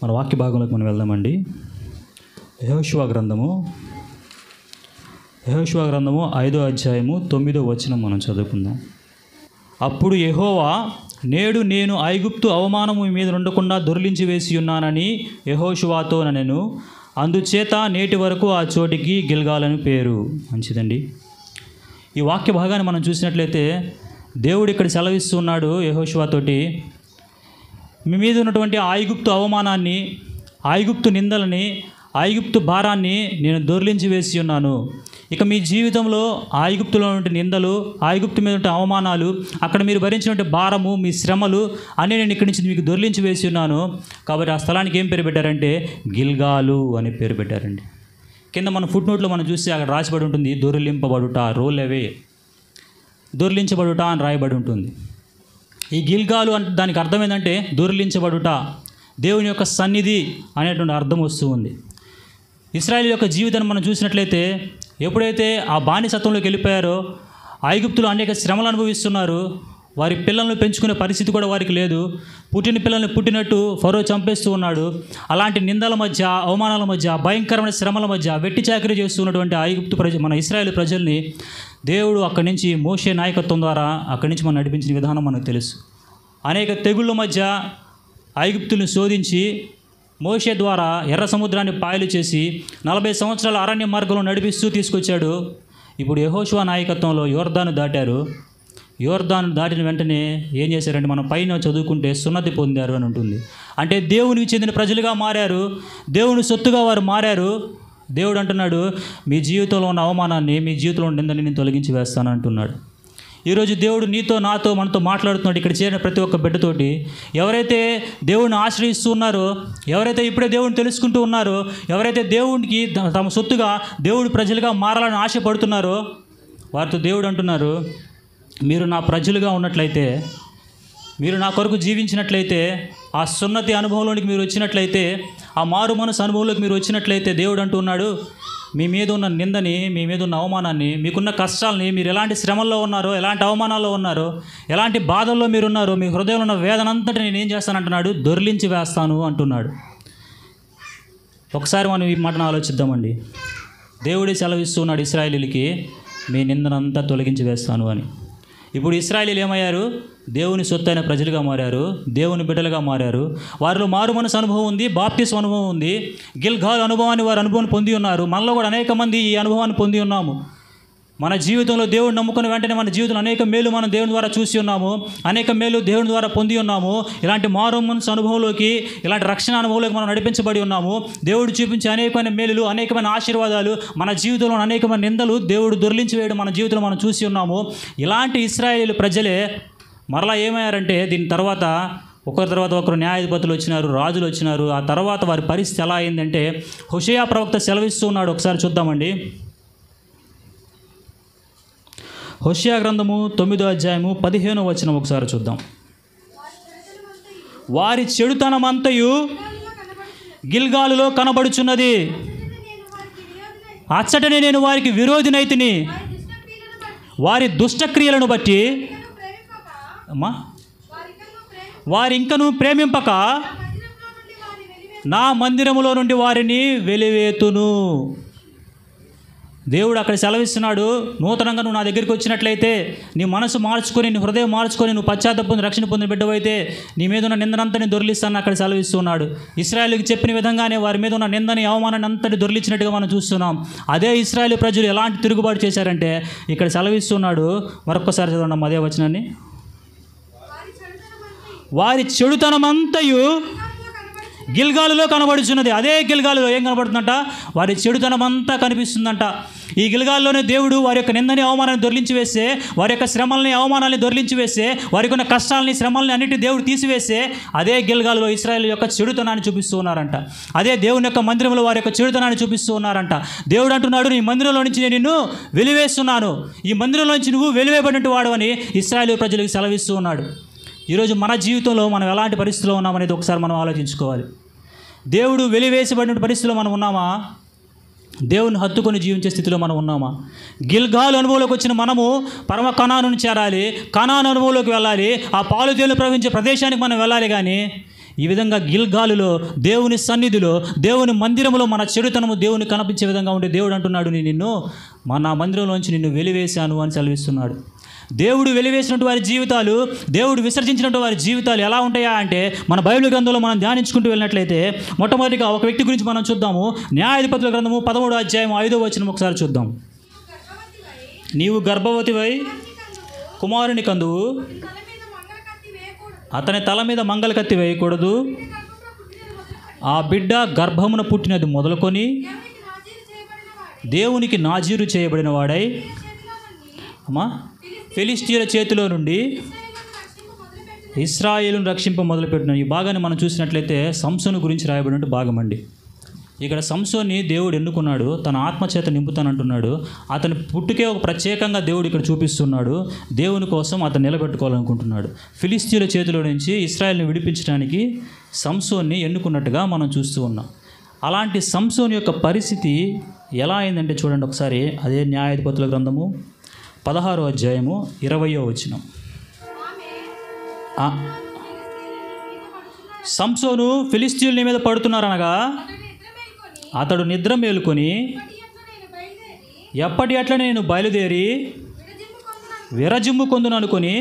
మన వాక్య భాగంలోకి మనం వెళ్దామండి. యెహోషువ గ్రంథము 5వ అధ్యాయము 9వ వచనం మనం చదువుకుందాం. అప్పుడు యెహోవా, నేడు నేను ఐగుప్తు అవమానము మీద ఉండకుండా దొర్లించి వేసి ఉన్నానని యెహోషువతో అనెను. అందుచేత నేటి వరకు ఆ చోటికి గిల్గాలని పేరు. మంచిదండి. ఈ వాక్య భాగాన్ని మనం చూసినట్లయితే దేవుడు ఇక్కడ సెలవిస్తూ ఉన్నాడు యెహోషువతోటి, మీ మీద ఉన్నటువంటి ఐగుప్తు అవమానాన్ని, ఐగుప్తు నిందలని, ఐగుప్తు భారాన్ని నేను దొర్లించి వేసి ఉన్నాను. ఇక మీ జీవితంలో ఐగుప్తులో ఉన్న నిందలు, ఐగుప్తు మీద ఉన్న అవమానాలు, అక్కడ మీరు భరించినటువంటి భారము, మీ శ్రమలు అన్నీ నేను ఇక్కడి నుంచి మీకు దొర్లించి వేసి ఉన్నాను. కాబట్టి ఆ స్థలానికి ఏం పేరు పెట్టారంటే గిల్గాలు అని పేరు పెట్టారండి. కింద మన ఫుట్ నోట్లో మనం చూస్తే అక్కడ రాసిబడి ఉంటుంది, దొర్లింపబడుట, రోల్ అవే, దొర్లించబడుట అని రాయబడి ఉంటుంది. ఈ గిల్గాలు అంటే దానికి అర్థం ఏంటంటే దొర్లించబడుట, దేవుని యొక్క సన్నిధి అనేటువంటి అర్థం వస్తూ ఉంది. ఇశ్రాయేలు యొక్క జీవితాన్ని మనం చూసినట్లయితే ఎప్పుడైతే ఆ బానిసత్వంలోకి వెళ్ళిపోయారో, ఐగుప్తులో అనేక శ్రమలు అనుభవిస్తున్నారు. వారి పిల్లలను పెంచుకునే పరిస్థితి కూడా వారికి లేదు. పుట్టిన పిల్లల్ని పుట్టినట్టు ఫరో చంపేస్తూ ఉన్నాడు. అలాంటి నిందల మధ్య, అవమానాల మధ్య, భయంకరమైన శ్రమల మధ్య వెట్టి చాకరీ చేస్తున్నటువంటి ఐగుప్తు మన ఇశ్రాయేలు ప్రజల్ని దేవుడు అక్కడి నుంచి మోషే నాయకత్వం ద్వారా అక్కడి నుంచి మనం నడిపించిన విధానం మనకు తెలుసు. అనేక తెగుళ్ళ మధ్య ఐగుప్తుల్ని శోధించి మోషే ద్వారా ఎర్ర సముద్రాన్ని పాయలు చేసి 40 సంవత్సరాల అరణ్య మార్గంలో నడిపిస్తూ తీసుకొచ్చాడు. ఇప్పుడు యెహోషువ నాయకత్వంలో యోర్దాను దాటారు. యోర్దాను దాటిన వెంటనే ఏం చేశారంటే, మనం పైన చదువుకుంటే సున్నతి పొందారు అని ఉంటుంది. అంటే దేవునికి చెందిన ప్రజలుగా మారారు, దేవుని సొత్తుగా వారు మారారు. దేవుడు అంటున్నాడు, మీ జీవితంలో ఉన్న అవమానాన్ని, మీ జీవితంలో ఉన్న నిందని నేను తొలగించి వేస్తాను అంటున్నాడు. ఈరోజు దేవుడు నీతో, నాతో, మనతో మాట్లాడుతున్నాడు. ఇక్కడ చేరిన ప్రతి ఒక్క బిడ్డతోటి, ఎవరైతే దేవుడిని ఆశ్రయిస్తూ ఉన్నారో, ఎవరైతే ఇప్పుడే దేవుడిని తెలుసుకుంటూ ఉన్నారో, ఎవరైతే దేవుడికి తమ సొత్తుగా దేవుడి ప్రజలుగా మారాలని ఆశపడుతున్నారో, వారితో దేవుడు అంటున్నారు, మీరు నా ప్రజలుగా ఉన్నట్లయితే, మీరు నా కొరకు జీవించినట్లయితే, ఆ సున్నతి అనుభవంలోనికి మీరు వచ్చినట్లయితే, ఆ మారు మనసు అనుభవంలోకి మీరు వచ్చినట్లయితే, దేవుడు అంటున్నాడు, మీ మీద ఉన్న నిందని, మీ మీద ఉన్న అవమానాన్ని, మీకున్న కష్టాలని, మీరు ఎలాంటి శ్రమల్లో ఉన్నారో, ఎలాంటి అవమానాల్లో ఉన్నారో, ఎలాంటి బాధల్లో మీరు ఉన్నారో, మీ హృదయంలో ఉన్న వేదనంతటి నేను ఏం చేస్తానంటున్నాడు, దొర్లించి వేస్తాను అంటున్నాడు. ఒకసారి మనం ఈ మాటను ఆలోచిద్దామండి. దేవుడే సెలవిస్తున్నాడు ఇశ్రాయేలీయులకి, మీ నిందనంతా తొలగించి వేస్తాను అని. ఇప్పుడు ఇశ్రాయేలీయులు ఏమయ్యారు? దేవుని సొత్తైన ప్రజలుగా మారారు, దేవుని బిడ్డలుగా మారారు. వారిలో మారు మనసు అనుభవం ఉంది, బాప్తిస్మ అనుభవం ఉంది, గిల్గాల్ అనుభవాన్ని వారు అనుభవం పొంది ఉన్నారు. మనలో కూడా అనేక మంది ఈ అనుభవాన్ని పొంది ఉన్నాము. మన జీవితంలో దేవుడు నమ్ముకున్న వెంటనే మన జీవితంలో అనేక మేలు మనం దేవుని ద్వారా చూసి ఉన్నాము, అనేక మేలు దేవుని ద్వారా పొంది ఉన్నాము. ఇలాంటి మారు మనసు అనుభవంలోకి, ఇలాంటి రక్షణ అనుభవంలోకి మనం నడిపించబడి ఉన్నాము. దేవుడు చూపించే అనేకమైన మేలులు, అనేకమైన ఆశీర్వాదాలు, మన జీవితంలో అనేకమైన నిందలు దేవుడు దొర్లించి వేయడం మన జీవితంలో మనం చూసి ఉన్నాము. ఇలాంటి ఇశ్రాయేలు ప్రజలే మరలా ఏమయ్యారంటే, దీని తర్వాత ఒకరి తర్వాత ఒకరు న్యాయాధిపతులు వచ్చినారు, రాజులు వచ్చినారు. ఆ తర్వాత వారి పరిస్థితి ఎలా అయిందంటే, హోషేయ ప్రవక్త సెలవిస్తూ ఉన్నాడు. ఒకసారి చూద్దామండి. హోషేయ గ్రంథము 9వ అధ్యాయము 15వ వచనం ఒకసారి చూద్దాం. వారి చెడుతనమంతయు గిల్గాలులో కనబడుచున్నది, అచ్చటనే నేను వారికి విరోధినైతిని, వారి దుష్టక్రియలను బట్టి అమ్మా వారింకను ప్రేమింపక నా మందిరములో నుండి వారిని వెలివేతును. దేవుడు అక్కడ సెలవిస్తున్నాడు, నూతనంగా నువ్వు నా దగ్గరికి వచ్చినట్లయితే, నీ మనసు మార్చుకొని, నీ హృదయం మార్చుకొని, నువ్వు పశ్చాత్తాపం పొంది రక్షణ పొందిన బిడ్డవైతే, నీ మీద ఉన్న నిందనంతా నేను దొర్లిస్తాను అక్కడ సెలవిస్తున్నాడు. ఇశ్రాయేలుకి చెప్పిన విధంగానే వారి మీద ఉన్న నిందని, అవమానాన్ని అంతటి దొర్లించినట్టుగా మనం చూస్తున్నాం. అదే ఇశ్రాయేలు ప్రజలు ఎలాంటి తిరుగుబాటు చేశారంటే ఇక్కడ సెలవిస్తున్నాడు. మరొక్కసారి చదవండి అదే వచనాన్ని. వారి చెడుతనమంతయు గిల్గాలులో కనబడుచున్నది. అదే గిల్గాలులో ఏం కనబడుతుందంట? వారి చెడుతనమంతా కనిపిస్తుందంట. ఈ గిల్గాల్లోనే దేవుడు వారి యొక్క నిందని, అవమానాన్ని దొర్లించి వేస్తే, వారి యొక్క శ్రమల్ని, అవమానాన్ని దొర్లించి వేస్తే, వారికి ఉన్న కష్టాలని, శ్రమల్ని అన్నిటి దేవుడు తీసివేస్తే, అదే గిల్గాలులో ఇశ్రాయేలు యొక్క చెడుతనాన్ని చూపిస్తూ ఉన్నారంట. అదే దేవుని యొక్క మందిరంలో వారి యొక్క చెడుతనాన్ని చూపిస్తూ ఉన్నారంట. దేవుడు అంటున్నాడు, నీ మందిరంలో నుంచి నేను నిన్ను వెలివేస్తున్నాను, ఈ మందిరంలో నుంచి నువ్వు వెలివేయబడినట్టు వాడు అని ఇశ్రాయేలు ప్రజలకు సెలవిస్తూ ఉన్నాడు. ఈరోజు మన జీవితంలో మనం ఎలాంటి పరిస్థితిలో ఉన్నామనేది ఒకసారి మనం ఆలోచించుకోవాలి. దేవుడు వెలివేసబడిన పరిస్థితిలో మనం ఉన్నామా? దేవుని హత్తుకొని జీవించే స్థితిలో మనం ఉన్నామా? గిల్గాల్ అనుభవంలోకి వచ్చిన మనము పరమ కనానుని చేరాలి, కనాను అనుభవంలోకి వెళ్ళాలి, ఆ పాలు తేలు ప్రవహించే ప్రదేశానికి మనం వెళ్ళాలి. కానీ ఈ విధంగా గిల్గాలులో దేవుని సన్నిధిలో దేవుని మందిరంలో మన చెడుతనము దేవుని కనిపించే విధంగా ఉండే దేవుడు అంటున్నాడు, నేను నిన్ను నా మందిరంలోంచి నిన్ను వెలివేశాను అని సెలవిస్తున్నాడు. దేవుడు వెలివేసినటువంటి వారి జీవితాలు, దేవుడు విసర్జించినటువంటి వారి జీవితాలు ఎలా ఉంటాయా అంటే మన బైబిల్ గ్రంథంలో మనం ధ్యానించుకుంటూ వెళ్ళినట్లయితే మొట్టమొదటిగా ఒక వ్యక్తి గురించి మనం చూద్దాము. న్యాయాధిపతుల గ్రంథము 13వ అధ్యాయం 5వ వచనం ఒకసారి చూద్దాం. నీవు గర్భవతివై కుమారుని కందువు, అతని తల మీద మంగళ కత్తి వేయకూడదు, ఆ బిడ్డ గర్భమున పుట్టినది మొదలుకొని దేవునికి నాజీరు చేయబడిన వాడై అమ్మా ఫిలిష్తీయుల చేతిలో నుండి ఇశ్రాయేలును రక్షింప మొదలుపెట్టిన ఈ భాగాన్ని మనం చూసినట్లయితే సంసోను గురించి రాయబడినట్టు భాగం అండి. ఇక్కడ సంసోన్ని దేవుడు ఎన్నుకున్నాడు, తన ఆత్మచేత నింపుతానంటున్నాడు. అతని పుట్టుకే ఒక ప్రత్యేకంగా దేవుడు ఇక్కడ చూపిస్తున్నాడు. దేవుని కోసం అతను నిలబెట్టుకోవాలనుకుంటున్నాడు. ఫిలిష్తీయుల చేతిలో నుంచి ఇశ్రాయేలుని విడిపించడానికి సంసోన్ని ఎన్నుకున్నట్టుగా మనం చూస్తూ ఉన్నాం. అలాంటి సంసోను యొక్క పరిస్థితి ఎలా అయిందంటే చూడండి ఒకసారి. అదే న్యాయాధిపతుల గ్రంథము 16వ అధ్యాయము 20వ వచనం. సంసోను ఫిలిష్తీయుల మీద పడుతున్నారనగా అతడు నిద్ర మేలుకొని ఎప్పటి అట్లా నేను బయలుదేరి విరజిమ్ము కొందును అనుకొని,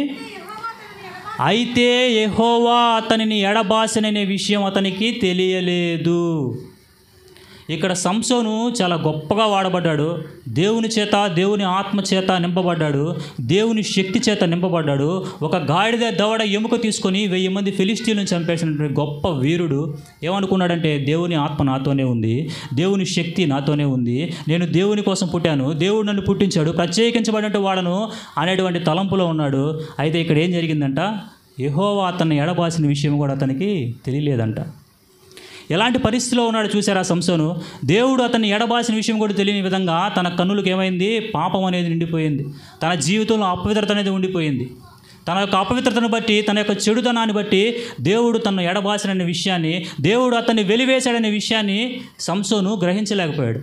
అయితే యెహోవా అతనిని ఎడబాసెననే విషయం అతనికి తెలియలేదు. ఇక్కడ సంసోను చాలా గొప్పగా వాడబడ్డాడు. దేవుని చేత, దేవుని ఆత్మ చేత నింపబడ్డాడు, దేవుని శక్తి చేత నింపబడ్డాడు. ఒక గాడిద దవడ ఎముక తీసుకొని 1000 మంది ఫిలిష్తీయులను చంపేసినటువంటి గొప్ప వీరుడు ఏమనుకున్నాడంటే, దేవుని ఆత్మ నాతోనే ఉంది, దేవుని శక్తి నాతోనే ఉంది, నేను దేవుని కోసం పుట్టాను, దేవుడు నన్ను పుట్టించాడు, ప్రత్యేకించబడినట్టు వాడను అనేటువంటి తలంపులో ఉన్నాడు. అయితే ఇక్కడ ఏం జరిగిందంట, యెహోవా అతన్ని ఎడబాసిన విషయం కూడా అతనికి తెలియలేదంట. ఎలాంటి పరిస్థితిలో ఉన్నాడు చూసారా సంసోను. దేవుడు అతన్ని ఎడబాసిన విషయం కూడా తెలియని విధంగా తన కన్నులకు ఏమైంది, పాపం అనేది నిండిపోయింది. తన జీవితంలో అపవిత్రత అనేది ఉండిపోయింది. తన యొక్క అపవిత్రతను బట్టి, తన యొక్క చెడుతనాన్ని బట్టి దేవుడు తనను ఎడబాసిననే విషయాన్ని, దేవుడు అతన్ని వెలివేశాడనే విషయాన్ని సంసోను గ్రహించలేకపోయాడు.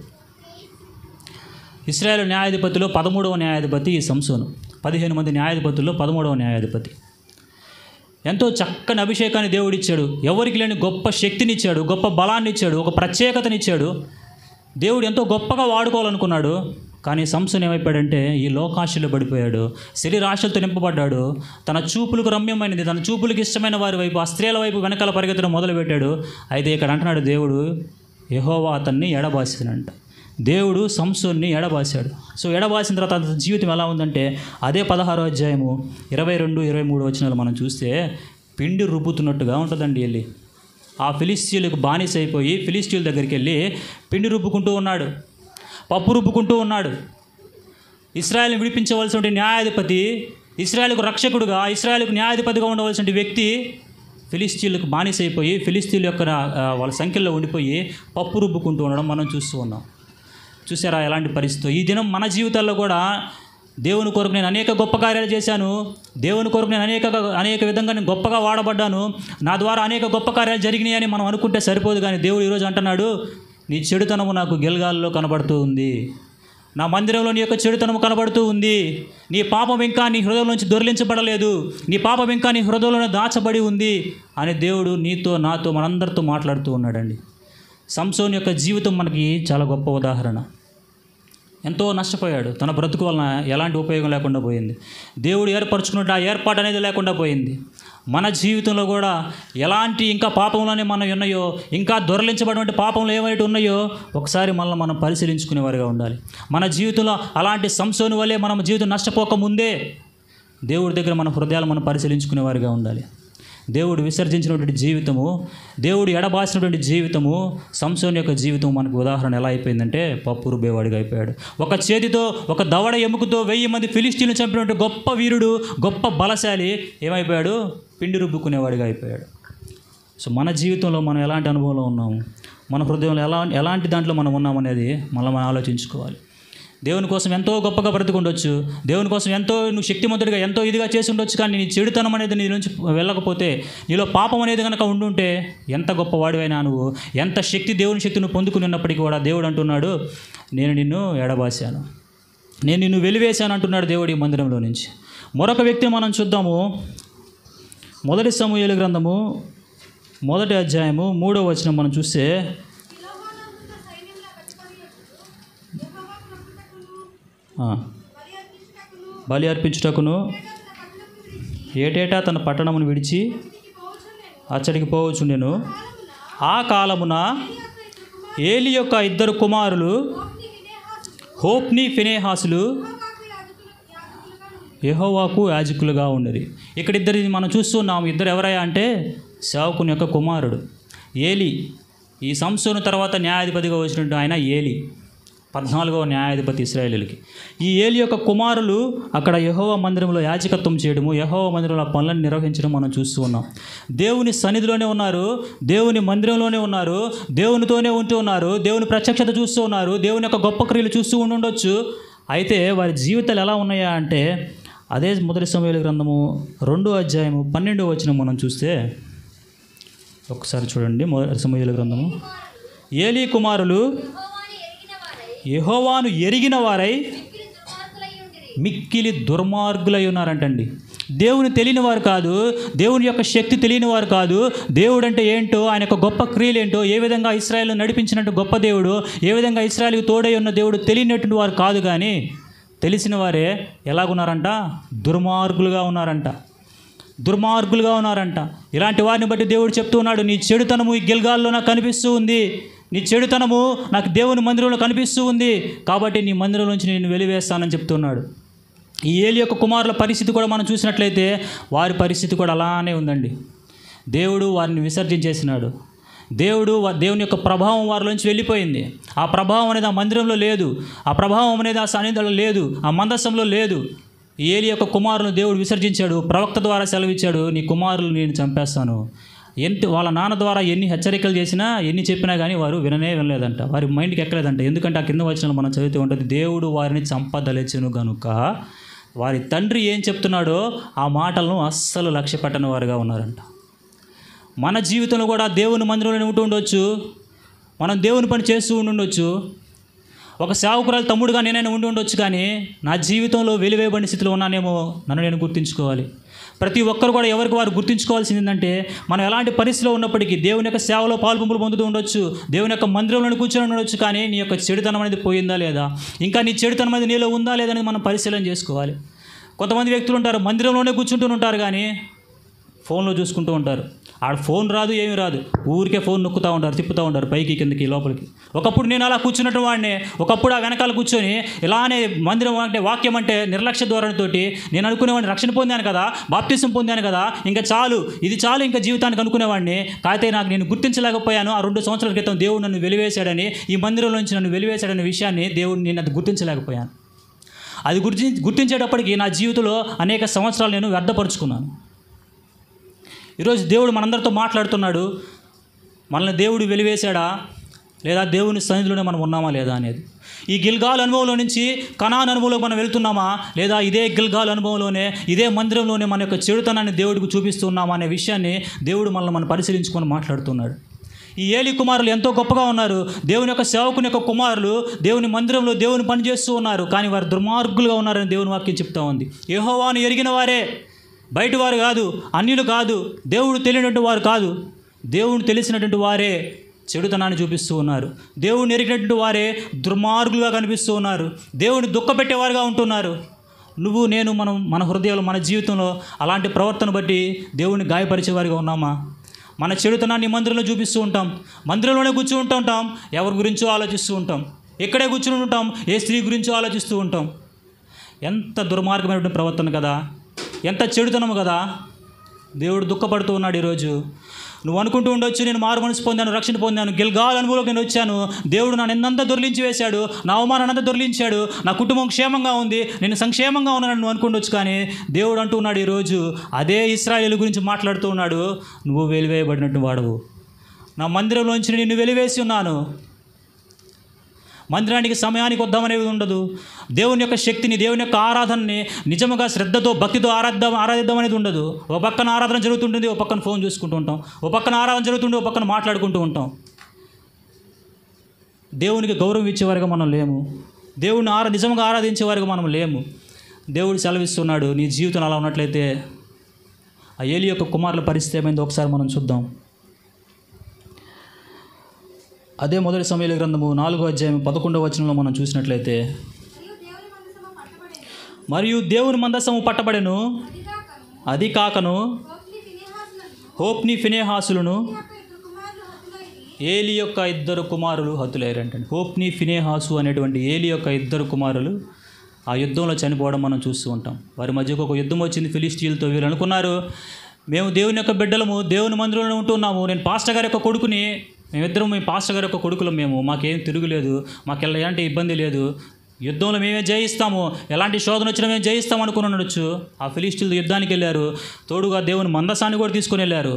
ఇశ్రాయేలు న్యాయాధిపతిలో 13వ న్యాయాధిపతి ఈ సంసోను. 15 మంది న్యాయాధిపతుల్లో 13వ న్యాయాధిపతి. ఎంతో చక్కని అభిషేకాన్ని దేవుడిచ్చాడు, ఎవరికి లేని గొప్ప శక్తినిచ్చాడు, గొప్ప బలాన్ని ఇచ్చాడు, ఒక ప్రత్యేకతనిచ్చాడు. దేవుడు ఎంతో గొప్పగా వాడుకోవాలనుకున్నాడు. కానీ సంసోను ఏమైపోయాడంటే ఈ లోకాశలో పడిపోయాడు, శరీరాశలతో నింపబడ్డాడు. తన చూపులకు రమ్యమైనది, తన చూపులకు ఇష్టమైన వారి వైపు, ఆ స్త్రీల వైపు వెనకాల పరిగెత్తడం మొదలుపెట్టాడు. అయితే ఇక్కడ అంటున్నాడు దేవుడు, యెహోవా అతన్ని ఎడబాసినంట. దేవుడు సంసోన్ని ఎడబాశాడు. సో ఎడబాసిన తర్వాత అతని జీవితం ఎలా ఉందంటే, అదే 16వ అధ్యాయము 22, 23 వచనాలు మనం చూస్తే పిండి రుబ్బుతున్నట్టుగా ఉంటుందండి. వెళ్ళి ఆ ఫిలిష్తీయులకు బానిస అయిపోయి ఫిలిష్తీయుల దగ్గరికి వెళ్ళి పిండి రుబ్బుకుంటూ ఉన్నాడు, పప్పు రుబ్బుకుంటూ ఉన్నాడు. ఇశ్రాయేలుని విడిపించవలసిన న్యాయాధిపతి, ఇశ్రాయేలుకు రక్షకుడుగా, ఇశ్రాయేలుకు న్యాయాధిపతిగా ఉండవలసిన వ్యక్తి ఫిలిష్తీయులకు బానిస అయిపోయి ఫిలిష్తీయుల యొక్క వాళ్ళ సంఖ్యలో ఉండిపోయి పప్పు రుబ్బుకుంటూ ఉండడం మనం చూస్తూ ఉన్నాం. చూసారా ఎలాంటి పరిస్థితి. ఈ దినం మన జీవితాల్లో కూడా దేవుని కొరకు నేను అనేక గొప్ప కార్యాలు చేశాను, దేవుని కొరకు నేను అనేక విధంగా నేను గొప్పగా వాడబడ్డాను, నా ద్వారా అనేక గొప్ప కార్యాలు జరిగినాయి అని మనం అనుకుంటే సరిపోదు. కానీ దేవుడు ఈరోజు అంటున్నాడు, నీ చెడుతనము నాకు గిల్గాల్లో కనబడుతూ ఉంది, నా మందిరంలో నీ యొక్క చెడుతనము కనబడుతూ ఉంది, నీ పాపం ఇంకా నీ హృదయం నుంచి దొర్లించబడలేదు, నీ పాపం ఇంకా నీ హృదయంలోనే దాచబడి ఉంది అని దేవుడు నీతో, నాతో, మనందరితో మాట్లాడుతూ ఉన్నాడండి. సంసోను యొక్క జీవితం మనకి చాలా గొప్ప ఉదాహరణ. ఎంతో నష్టపోయాడు, తన బ్రతుకు వలన ఎలాంటి ఉపయోగం లేకుండా పోయింది. దేవుడు ఏర్పరచుకున్నట్టు ఆ ఏర్పాటు అనేది లేకుండా పోయింది. మన జీవితంలో కూడా ఎలాంటి ఇంకా పాపంలోనే మనం ఉన్నాయో, ఇంకా దొరలించబడినటువంటి పాపంలో ఏమైతే ఉన్నాయో ఒకసారి మనం పరిశీలించుకునేవారుగా ఉండాలి. మన జీవితంలో అలాంటి సంసోను వల్లే మనం జీవితం నష్టపోకముందే దేవుడి దగ్గర మన హృదయాలు మనం పరిశీలించుకునేవారుగా ఉండాలి. దేవుడు విసర్జించినటువంటి జీవితము, దేవుడు ఎడబాసినటువంటి జీవితము, సంసోను యొక్క జీవితం మనకు ఉదాహరణ ఎలా అయిపోయిందంటే పప్పు రుబ్బేవాడిగా అయిపోయాడు. ఒక చేతితో, ఒక దవడ ఎముకతో 1000 మంది ఫిలిష్తీయులను చంపినటువంటి గొప్ప వీరుడు, గొప్ప బలశాలి ఏమైపోయాడు, పిండి రుబ్బుకునేవాడిగా అయిపోయాడు. సో మన జీవితంలో మనం ఎలాంటి అనుభవంలో ఉన్నాము, మన హృదయంలో ఎలాంటి దాంట్లో మనం ఉన్నామనేది మనం ఆలోచించుకోవాలి. దేవుని కోసం ఎంతో గొప్పగా బ్రతికుండొచ్చు, దేవుని కోసం ఎంతో నువ్వు శక్తిమంతుడిగా ఎంతో ఇదిగా చేసి ఉండొచ్చు. కానీ నీ చెడుతనం అనేది నీ నుంచి వెళ్ళకపోతే, నీలో పాపం అనేది కనుక ఉండుంటే ఎంత గొప్పవాడివైనా నువ్వు, ఎంత శక్తి, దేవుని శక్తి నువ్వు పొందుకుని ఉన్నప్పటికీ కూడా దేవుడు అంటున్నాడు, నేను నిన్ను ఎడబాశాను, నేను నిన్ను వెలివేశాను అంటున్నాడు దేవుడు ఈ మందిరంలో నుంచి. మరొక వ్యక్తిని మనం చూద్దాము. 1 సమూయేలు గ్రంథము మొదటి అధ్యాయము 3వ వచనం మనం చూస్తే, బలి అర్పించుటకును ఏటేటా తన పట్టణమును విడిచి అచ్చడికి పోవచ్చుండెను. ఆ కాలమున ఏలి యొక్క ఇద్దరు కుమారులు హోప్ని ఫినేహాసులు యెహోవాకు యాజకులుగా ఉండేది. ఇక్కడ ఇద్దరిని మనం చూస్తున్నాము. ఇద్దరు ఎవరయ్యా అంటే సేవకుని యొక్క కుమారుడు ఏలి. ఈ సంసోను తర్వాత న్యాయాధిపతిగా వచ్చినట్టు ఆయన ఏలి, 14వ న్యాయాధిపతి ఇశ్రాయేలీయులకి. ఈ ఏలి యొక్క కుమారులు అక్కడ యెహోవా మందిరంలో యాజకత్వం చేయడము, యెహోవా మందిరంలో పనులను నిర్వహించడం మనం చూస్తూ ఉన్నాం. దేవుని సన్నిధిలోనే ఉన్నారు, దేవుని మందిరంలోనే ఉన్నారు, దేవునితోనే ఉంటూ ఉన్నారు, దేవుని ప్రత్యక్షత చూస్తూ ఉన్నారు, దేవుని యొక్క గొప్ప క్రియలు చూస్తూ ఉండొచ్చు. అయితే వారి జీవితాలు ఎలా ఉన్నాయా అంటే అదే మొదటి సమూయేలు గ్రంథము 2వ అధ్యాయము 12వ వచనం మనం చూస్తే, ఒకసారి చూడండి. మొదటి సమూయేలు గ్రంథము, ఏలీ కుమారులు యెహోవాను ఎరిగిన వారై మిక్కిలి దుర్మార్గులై ఉన్నారంటండి. దేవుని తెలియని వారు కాదు, దేవుని యొక్క శక్తి తెలియని వారు కాదు, దేవుడు అంటే ఏంటో, ఆయన యొక్క గొప్ప క్రియలు ఏంటో, ఏ విధంగా ఇశ్రాయేలును నడిపించినట్టు గొప్ప దేవుడు, ఏ విధంగా ఇశ్రాయేలుకు తోడై ఉన్న దేవుడు తెలియనటువంటి వారు కాదు. కానీ తెలిసిన వారే ఎలాగున్నారంట? దుర్మార్గులుగా ఉన్నారంట, దుర్మార్గులుగా ఉన్నారంట. ఇలాంటి వారిని బట్టి దేవుడు చెప్తూ ఉన్నాడు, నీ చెడుతనము ఈ గిల్గాల్లో నాకు కనిపిస్తూ ఉంది, నీ చెడుతనము నాకు దేవుని మందిరంలో కనిపిస్తూ ఉంది, కాబట్టి నీ మందిరం నుంచి నేను వెలివేస్తానని చెప్తున్నాడు. ఈ ఏలి యొక్క కుమారుల పరిస్థితి కూడా మనం చూసినట్లయితే వారి పరిస్థితి కూడా అలానే ఉందండి. దేవుడు వారిని విసర్జించేసినాడు. దేవుని యొక్క ప్రభావం వారిలోంచి వెళ్ళిపోయింది. ఆ ప్రభావం అనేది ఆ మందిరంలో లేదు, ఆ ప్రభావం అనేది ఆ సన్నిధిలో లేదు, ఆ మందస్సంలో లేదు. ఏలి యొక్క కుమారులను దేవుడు విసర్జించాడు. ప్రవక్త ద్వారా సెలవిచ్చాడు, నీ కుమారులు నేను చంపేస్తాను. వాళ్ళ నాన్న ద్వారా ఎన్ని హెచ్చరికలు చేసినా, ఎన్ని చెప్పినా కానీ వారు వినలేదంట, వారి మైండ్కి ఎక్కలేదంట. ఎందుకంటే ఆ కింద వచనాలు మనం చదివితే ఉంటుంది, దేవుడు వారిని చంపదలచెను గనుక వారి తండ్రి ఏం చెప్తున్నాడో ఆ మాటలను అస్సలు లక్ష్య పెట్టని వారుగా ఉన్నారంట. మన జీవితంలో కూడా దేవుని మందిరంలోనే ఉంటూ ఉండొచ్చు, మనం దేవుని పని చేస్తూ ఉండొచ్చు, ఒక సేవకురాలు తమ్ముడుగా నేనైనా ఉండి ఉండొచ్చు. కానీ నా జీవితంలో వెలివేయబడిన స్థితిలో ఉన్నానేమో, నన్ను నేను గుర్తించుకోవాలి. ప్రతి ఒక్కరు కూడా ఎవరికి వారు గుర్తించుకోవాల్సింది ఏంటంటే, మనం ఎలాంటి పరిస్థితిలో ఉన్నప్పటికీ దేవుని యొక్క సేవలో పాల్పొంపులు పొందుతూ ఉండొచ్చు, దేవుని యొక్క మందిరంలో కూర్చొని ఉండొచ్చు. కానీ నీ యొక్క చెడుతనం అనేది పోయిందా లేదా, ఇంకా నీ చెడుతనం అనేది నీలో ఉందా లేదా అనేది మనం పరిశీలన చేసుకోవాలి. కొంతమంది వ్యక్తులు ఉంటారు, మందిరంలోనే కూర్చుంటూ ఉంటారు కానీ ఫోన్లో చూసుకుంటూ ఉంటారు. ఆడ ఫోన్ రాదు, ఏమీ రాదు, ఊరికే ఫోన్ నొక్కుతూ ఉంటారు, తిప్పుతూ ఉంటారు పైకి కిందకి లోపలికి. ఒకప్పుడు నేను అలా కూర్చున్నట్టు వాడిని, ఒకప్పుడు ఆ వెనకాల కూర్చొని ఇలానే మందిరం అంటే వాక్యం అంటే నిర్లక్ష్య ధోరణితోటి నేను అనుకునేవాడిని, రక్షణ పొందాను కదా, బాప్తిసం పొందాను కదా, ఇంకా చాలు, ఇది చాలు ఇంకా జీవితానికి అనుకునేవాడిని. కాకపోతే నాకు నేను గుర్తించలేకపోయాను. ఆ 2 సంవత్సరాల క్రితం దేవుడు నన్ను వెలివేశాడని, ఈ మందిరంలో నుంచి నన్ను వెలివేశాడనే విషయాన్ని నేను అది గుర్తించలేకపోయాను. అది గుర్తించేటప్పటికి నా జీవితంలో అనేక సంవత్సరాలు నేను వ్యర్థపరుచుకున్నాను. ఈరోజు దేవుడు మనందరితో మాట్లాడుతున్నాడు. మనల్ని దేవుడు వెలివేశాడా లేదా, దేవుని సన్నిధిలోనే మనం ఉన్నామా లేదా అనేది. ఈ గిల్గాల్ అనుభవంలో నుంచి కనాన్ అనుభవంలో మనం వెళ్తున్నామా లేదా, ఇదే గిల్గాల్ అనుభవంలోనే ఇదే మందిరంలోనే మన యొక్క చెడుతనాన్ని దేవుడికి చూపిస్తున్నామా అనే విషయాన్ని దేవుడు మనం పరిశీలించుకొని మాట్లాడుతున్నాడు. ఈ ఏలి కుమారులు ఎంతో గొప్పగా ఉన్నారు, దేవుని యొక్క సేవకుని యొక్క కుమారులు దేవుని మందిరంలో దేవుని పని చేస్తూ ఉన్నారు. కానీ వారు దుర్మార్గులుగా ఉన్నారని దేవుని వాక్యం చెప్తా ఉంది. యెహోవాను ఎరిగిన వారే, బయట వారు కాదు, అన్యులు కాదు, దేవుడు తెలియనటువంటి వారు కాదు, దేవుడు తెలిసినటువంటి వారే చెడుతనాన్ని చూపిస్తూ ఉన్నారు. దేవుడిని ఎరిగినటువంటి వారే దుర్మార్గులుగా కనిపిస్తూ ఉన్నారు, దేవుడిని దుఃఖపెట్టేవారుగా ఉంటున్నారు. నువ్వు నేను మన హృదయాలు మన జీవితంలో అలాంటి ప్రవర్తన బట్టి దేవుడిని గాయపరిచేవారిగా ఉన్నామా? మన చెడుతనాన్ని మందిరంలో చూపిస్తూ ఉంటాం, మందిరంలోనే కూర్చుంటూ ఉంటాం, ఎవరి గురించో ఆలోచిస్తూ ఉంటాం, ఇక్కడే కూర్చుని ఉంటాం, ఏ స్త్రీ గురించో ఆలోచిస్తూ ఉంటాం. ఎంత దుర్మార్గమైనటువంటి ప్రవర్తన కదా, ఎంత చెడుతనము కదా. దేవుడు దుఃఖపడుతూ ఉన్నాడు. ఈరోజు నువ్వు అనుకుంటూ ఉండొచ్చు, నేను మారు మనసు పొందాను, రక్షణ పొందాను, గిల్గాల్ అనుభవంలోకి నేను వచ్చాను, దేవుడు నన్ను ఎన్నంతా దొర్లించి వేశాడు, నా అవమానాన్ని అంతా దొర్లించాడు, నా కుటుంబం క్షేమంగా ఉంది, నేను సంక్షేమంగా ఉన్నాను నువ్వు అనుకుంటొచ్చు. కానీ దేవుడు అంటూ ఉన్నాడు ఈరోజు, అదే ఇశ్రాయేలు గురించి మాట్లాడుతూ ఉన్నాడు, నువ్వు వెలివేయబడినట్టు వాడవు, నా మందిరంలోంచి నిన్ను వెలివేసి ఉన్నాను. మందిరానికి సమయానికి వద్దామనేది ఉండదు. దేవుని యొక్క శక్తిని, దేవుని యొక్క ఆరాధనని నిజముగా శ్రద్ధతో భక్తితో ఆరాధిద్దాం అనేది ఉండదు. ఒక పక్కన ఆరాధన జరుగుతుంటుంది, ఒక పక్కన ఫోన్ చూసుకుంటూ ఉంటాం, ఒక పక్కన ఆరాధన జరుగుతుంటే ఒక పక్కన మాట్లాడుకుంటూ ఉంటాం. దేవునికి గౌరవం ఇచ్చేవారుగా మనం లేము, దేవుడిని నిజంగా ఆరాధించేవారుగా మనం లేము. దేవుడు సెలవిస్తున్నాడు, నీ జీవితం అలా ఉన్నట్లయితే ఆ ఏలి యొక్క కుమారుల పరిస్థితి ఏమైందో ఒకసారి మనం చూద్దాం. అదే మొదటి సమూయేలు గ్రంథము 4వ అధ్యాయం 11వ వచనంలో మనం చూసినట్లయితే, మరియు దేవుని మందసము పట్టబడెను, అది కాకను హోప్ని ఫినెహాసులను ఏలి యొక్క 2 కుమారులు హతులయ్యారంటే. హోప్ని ఫినెహాసు అనేటువంటి ఏలి యొక్క 2 కుమారులు ఆ యుద్ధంలో చనిపోవడం మనం చూస్తూ ఉంటాం. వారి మధ్యకు ఒక యుద్ధం వచ్చింది ఫిలిస్టీయులతో. వీరు అనుకున్నారు, మేము దేవుని యొక్క బిడ్డలము, దేవుని మందిరంలో ఉంటున్నాము, నేను పాస్టర్ గారి యొక్క కొడుకుని, మేమిద్దరం మీ పాస్టర్ గారి యొక్క కొడుకులు, మాకేం తిరుగులేదు, మాకు ఎలాంటి ఇబ్బంది లేదు, యుద్ధంలో మేమే జయిస్తాము, ఎలాంటి శోధన వచ్చినా మేము జయిస్తాము అనుకుని ఉండొచ్చు. ఆ ఫిలిస్టీయులు యుద్ధానికి వెళ్ళారు, తోడుగా దేవుని మందసాన్ని కూడా తీసుకొని వెళ్ళారు.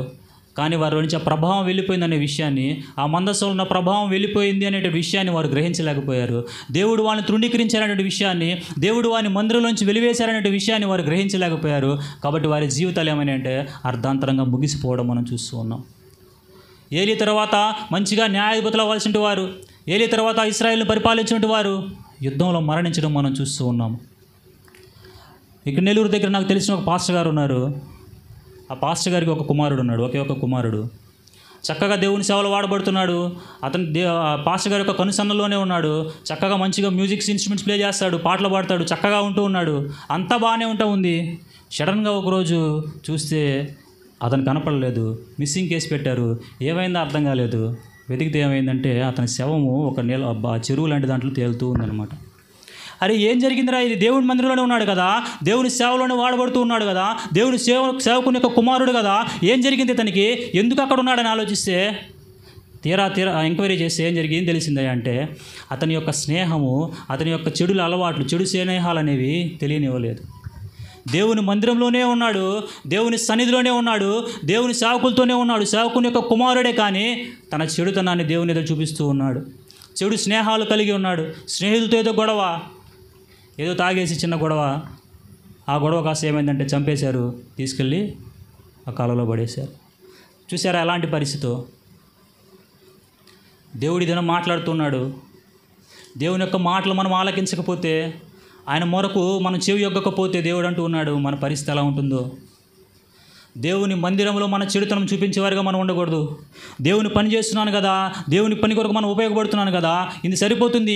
కానీ వారి నుంచి ఆ ప్రభావం వెళ్ళిపోయింది అనే విషయాన్ని, ఆ మందసంలో ఉన్న ప్రభావం వెళ్ళిపోయింది అనే విషయాన్ని వారు గ్రహించలేకపోయారు. దేవుడు వాళ్ళని తృణీకరించారనే విషయాన్ని, దేవుడు వారిని మందిరంలోంచి వెలివేశారనే విషయాన్ని వారు గ్రహించలేకపోయారు. కాబట్టి వారి జీవితాలు ఏమైనాయంటే అర్ధాంతరంగా ముగిసిపోవడం మనం చూస్తూ ఉన్నాం. ఏలీ తర్వాత మంచిగా న్యాయాధిపతులు అవ్వాల్సిన వారు, ఏలీ తర్వాత ఇశ్రాయేలును పరిపాలించిన వారు యుద్ధంలో మరణించడం మనం చూస్తూ ఉన్నాము. ఇక్కడ నెల్లూరు దగ్గర నాకు తెలిసిన ఒక పాస్టర్ గారు ఉన్నారు. ఆ పాస్టర్ గారికి ఒక కుమారుడు ఉన్నాడు, ఒకే ఒక కుమారుడు. చక్కగా దేవుని సేవలో వాడబడుతున్నాడు. అతను పాస్టర్ గారి యొక్క కనుసన్నలోనే ఉన్నాడు. చక్కగా మంచిగా మ్యూజిక్ ఇన్స్ట్రుమెంట్స్ ప్లే చేస్తాడు, పాటలు పాడతాడు, చక్కగా ఉంటూ ఉన్నాడు. అంతా బాగానే ఉంది. సడన్గా ఒకరోజు చూస్తే అతను కనపడలేదు. మిస్సింగ్ కేసు పెట్టారు. ఏమైందో అర్థం కాలేదు. వెతికితే ఏమైందంటే అతని శవము ఒక చెరువు లాంటి దాంట్లో తేలుతూ ఉందన్నమాట. అరే ఏం జరిగిందిరా, ఇది దేవుని మందిరంలోనే ఉన్నాడు కదా, దేవుని సేవలోనే వాడబడుతూ ఉన్నాడు కదా, దేవుని సేవకుని యొక్క కుమారుడు కదా, ఏం జరిగింది ఇతనికి, ఎందుకు అక్కడ ఉన్నాడని ఆలోచిస్తే తీరా ఎంక్వైరీ చేస్తే ఏం జరిగింది తెలిసిందే అంటే అతని యొక్క స్నేహము, అతని యొక్క చెడుల అలవాట్లు, చెడు స్నేహాలు అనేవి తెలియనివ్వలేదు. దేవుని మందిరంలోనే ఉన్నాడు, దేవుని సన్నిధిలోనే ఉన్నాడు, దేవుని సేవకులతోనే ఉన్నాడు, సేవకుని యొక్క కుమారుడే, కానీ తన చెడుతనాన్ని దేవుని ఎదురు చూపిస్తూ ఉన్నాడు. చెడు స్నేహాలు కలిగి ఉన్నాడు. స్నేహితులతో ఏదో గొడవ, ఏదో తాగేసి చిన్న గొడవ, ఆ గొడవ కాస్త ఏమైందంటే చంపేశారు, తీసుకెళ్ళి ఆ కాలంలో పడేశారు. చూసారా ఎలాంటి పరిస్థితి. దేవుడి దినం మాట్లాడుతున్నాడు. దేవుని యొక్క మాటలు మనం ఆలకించకపోతే, ఆయన మొరకు మనం చెవి యొగ్గకపోతే దేవుడు అంటూ ఉన్నాడు మన పరిస్థితి ఎలా ఉంటుందో. దేవుని మందిరంలో మన చెడుతనం చూపించేవారిగా మనం ఉండకూడదు. దేవుని పని చేస్తున్నాను కదా, దేవుని పని కొరకు మనం ఉపయోగపడుతున్నాను కదా, ఇది సరిపోతుంది,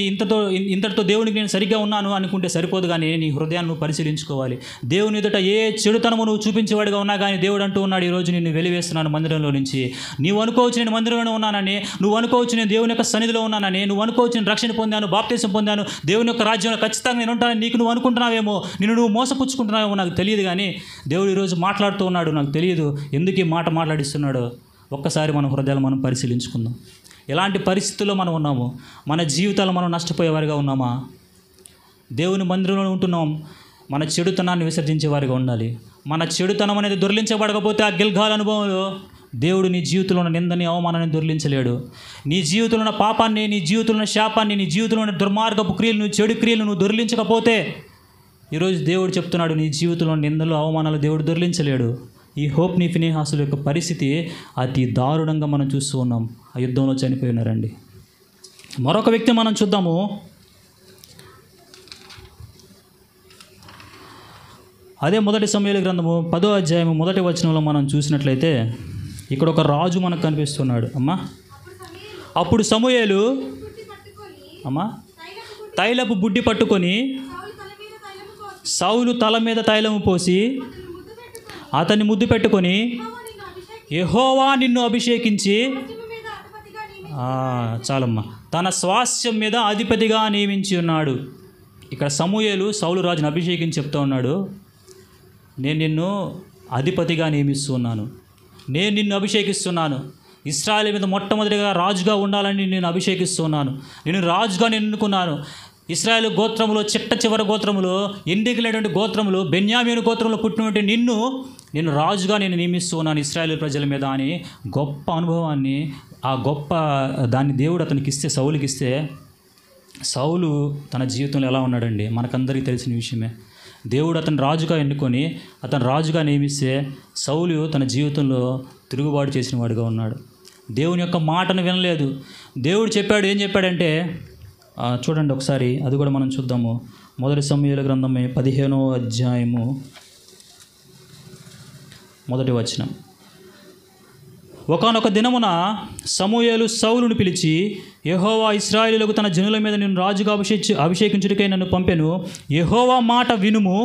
ఇంతటితో దేవునికి నేను సరిగ్గా ఉన్నాను అనుకుంటే సరిపోదు. కానీ నీ హృదయాన్ని నువ్వు పరిశీలించుకోవాలి. దేవుని ఎదుట ఏ చెడుతనము నువ్వు చూపించేవాడిగా ఉన్నా కానీ దేవుడు అంటూ ఉన్నాడు, ఈరోజు నిన్ను వెలివేస్తున్నాను మందిరంలో నుంచి. నీవు అనుకోవచ్చు నేను మందిరంలోనే ఉన్నానని, నువ్వు అనుకోవచ్చు నేను దేవుని యొక్క సన్నిధిలో ఉన్నానని, నువ్వు అనుకోవచ్చు నేను రక్షణ పొందాను, బాప్తిసం పొందాను, దేవుని యొక్క రాజ్యంలో ఖచ్చితంగా నేను ఉంటానని నీకు నువ్వు అనుకుంటున్నావేమో, నువ్వు మోసపుచ్చుకుంటున్నావేమో నాకు తెలియదు. కానీ దేవుడు ఈరోజు మాట్లాడుతూ ఉన్నాడు, నాకు తెలియదు ఎందుకు ఈ మాట మాట్లాడిస్తున్నాడో. ఒక్కసారి మన హృదయాలు మనం పరిశీలించుకుందాం. ఎలాంటి పరిస్థితుల్లో మనం ఉన్నాము, మన జీవితాలు మనం నష్టపోయేవారిగా ఉన్నామా, దేవుని మందిరంలో ఉంటున్నాం, మన చెడుతనాన్ని విసర్జించే వారిగా ఉండాలి. మన చెడుతనం అనేది దొర్లించబడకపోతే ఆ గిల్గాల్ అనుభవంలో దేవుడు నీ జీవితంలో ఉన్న నిందని, అవమానాన్ని దొర్లించలేడు. నీ జీవితంలో ఉన్న పాపాన్ని, నీ జీవితంలో ఉన్న శాపాన్ని, నీ జీవితంలో ఉన్న దుర్మార్గపు క్రియలను, చెడు క్రియలను నువ్వు దొర్లించకపోతే ఈరోజు దేవుడు చెప్తున్నాడు, నీ జీవితంలో నిందలు, అవమానాలు దేవుడు దొర్లించలేడు. ఈ హోప్ని ఫినెహాసుల యొక్క పరిస్థితి అతి దారుణంగా మనం చూస్తూ ఉన్నాం. ఆ యుద్ధంలో చనిపోయి ఉన్నారండి. మరొక వ్యక్తి మనం చూద్దాము. అదే మొదటి సమూయేలు గ్రంథము 10వ అధ్యాయము 1వ వచనంలో మనం చూసినట్లయితే ఇక్కడ ఒక రాజు మనకు కనిపిస్తున్నాడు. అప్పుడు సమూయేలు తైలపు బుడ్డి పట్టుకొని సౌలు తల మీద తైలము పోసి అతన్ని ముద్దు పెట్టుకొని, యెహోవా నిన్ను అభిషేకించి, చాలమ్మా, తన స్వాస్థ్యం మీద అధిపతిగా నియమించి ఉన్నాడు. ఇక్కడ సమూయేలు సౌలు రాజుని అభిషేకించి చెప్తూ ఉన్నాడు, నేను నిన్ను అధిపతిగా నియమిస్తున్నాను, నేను నిన్ను అభిషేకిస్తున్నాను, ఇశ్రాయేలు మీద మొట్టమొదటిగా రాజుగా ఉండాలని నేను అభిషేకిస్తున్నాను, నేను రాజుగా నేను ఎన్నుకున్నాను. ఇశ్రాయేలు గోత్రములో చిట్ట చివరి గోత్రములో, ఎన్నికలైనటువంటి గోత్రములు, బెన్యామీను గోత్రంలో పుట్టినటువంటి నేను రాజుగా నేను నియమిస్తూ ఉన్నాను ఇశ్రాయేలు ప్రజల మీద అని గొప్ప అనుభవాన్ని, ఆ గొప్ప దాన్ని దేవుడు అతనికి ఇస్తే, సౌలుకి ఇస్తే, సౌలు తన జీవితంలో ఎలా ఉన్నాడండి మనకందరికీ తెలిసిన విషయమే. దేవుడు అతను రాజుగా ఎన్నుకొని అతను రాజుగా నియమిస్తే సౌలు తన జీవితంలో తిరుగుబాటు చేసిన వాడిగా ఉన్నాడు. దేవుని యొక్క మాటను వినలేదు. దేవుడు చెప్పాడు, ఏం చెప్పాడంటే చూడండి ఒకసారి, అది కూడా మనం చూద్దాము. మొదటి సమూయేలు గ్రంథమే 15వ అధ్యాయము 1వ వచనం. ఒకానొక దినమున సమూయేలు సౌలును పిలిచి, యెహోవా ఇశ్రాయేలులకు తన జనుల మీద నేను రాజుగా అభిషేకించుటకై నన్ను పంపెను. యెహోవా మాట వినుము.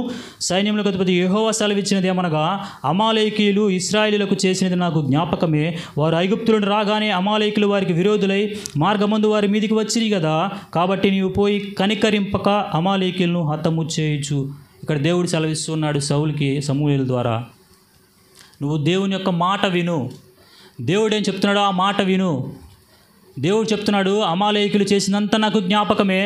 సైన్యములకు అధిపతి యెహోవా సెలవిచ్చినది ఏమనగా, అమాలేకీయులు ఇశ్రాయేలులకు చేసినది నాకు జ్ఞాపకమే. వారు ఐగుప్తులను రాగానే అమాలేకులు వారికి విరోధులై మార్గమందు వారి మీదికి వచ్చిరి కదా. కాబట్టి నీవు పోయి కనికరింపక అమాలేకీయులను హతము చేయుచు. ఇక్కడ దేవుడు సెలవిస్తున్నాడు సౌలుకి సమూయేలు ద్వారా, నువ్వు దేవుని యొక్క మాట విను. దేవుడు ఏం చెప్తున్నాడో ఆ మాట విను. దేవుడు చెప్తున్నాడు, అమాలేకులు చేసినంత నాకు జ్ఞాపకమే.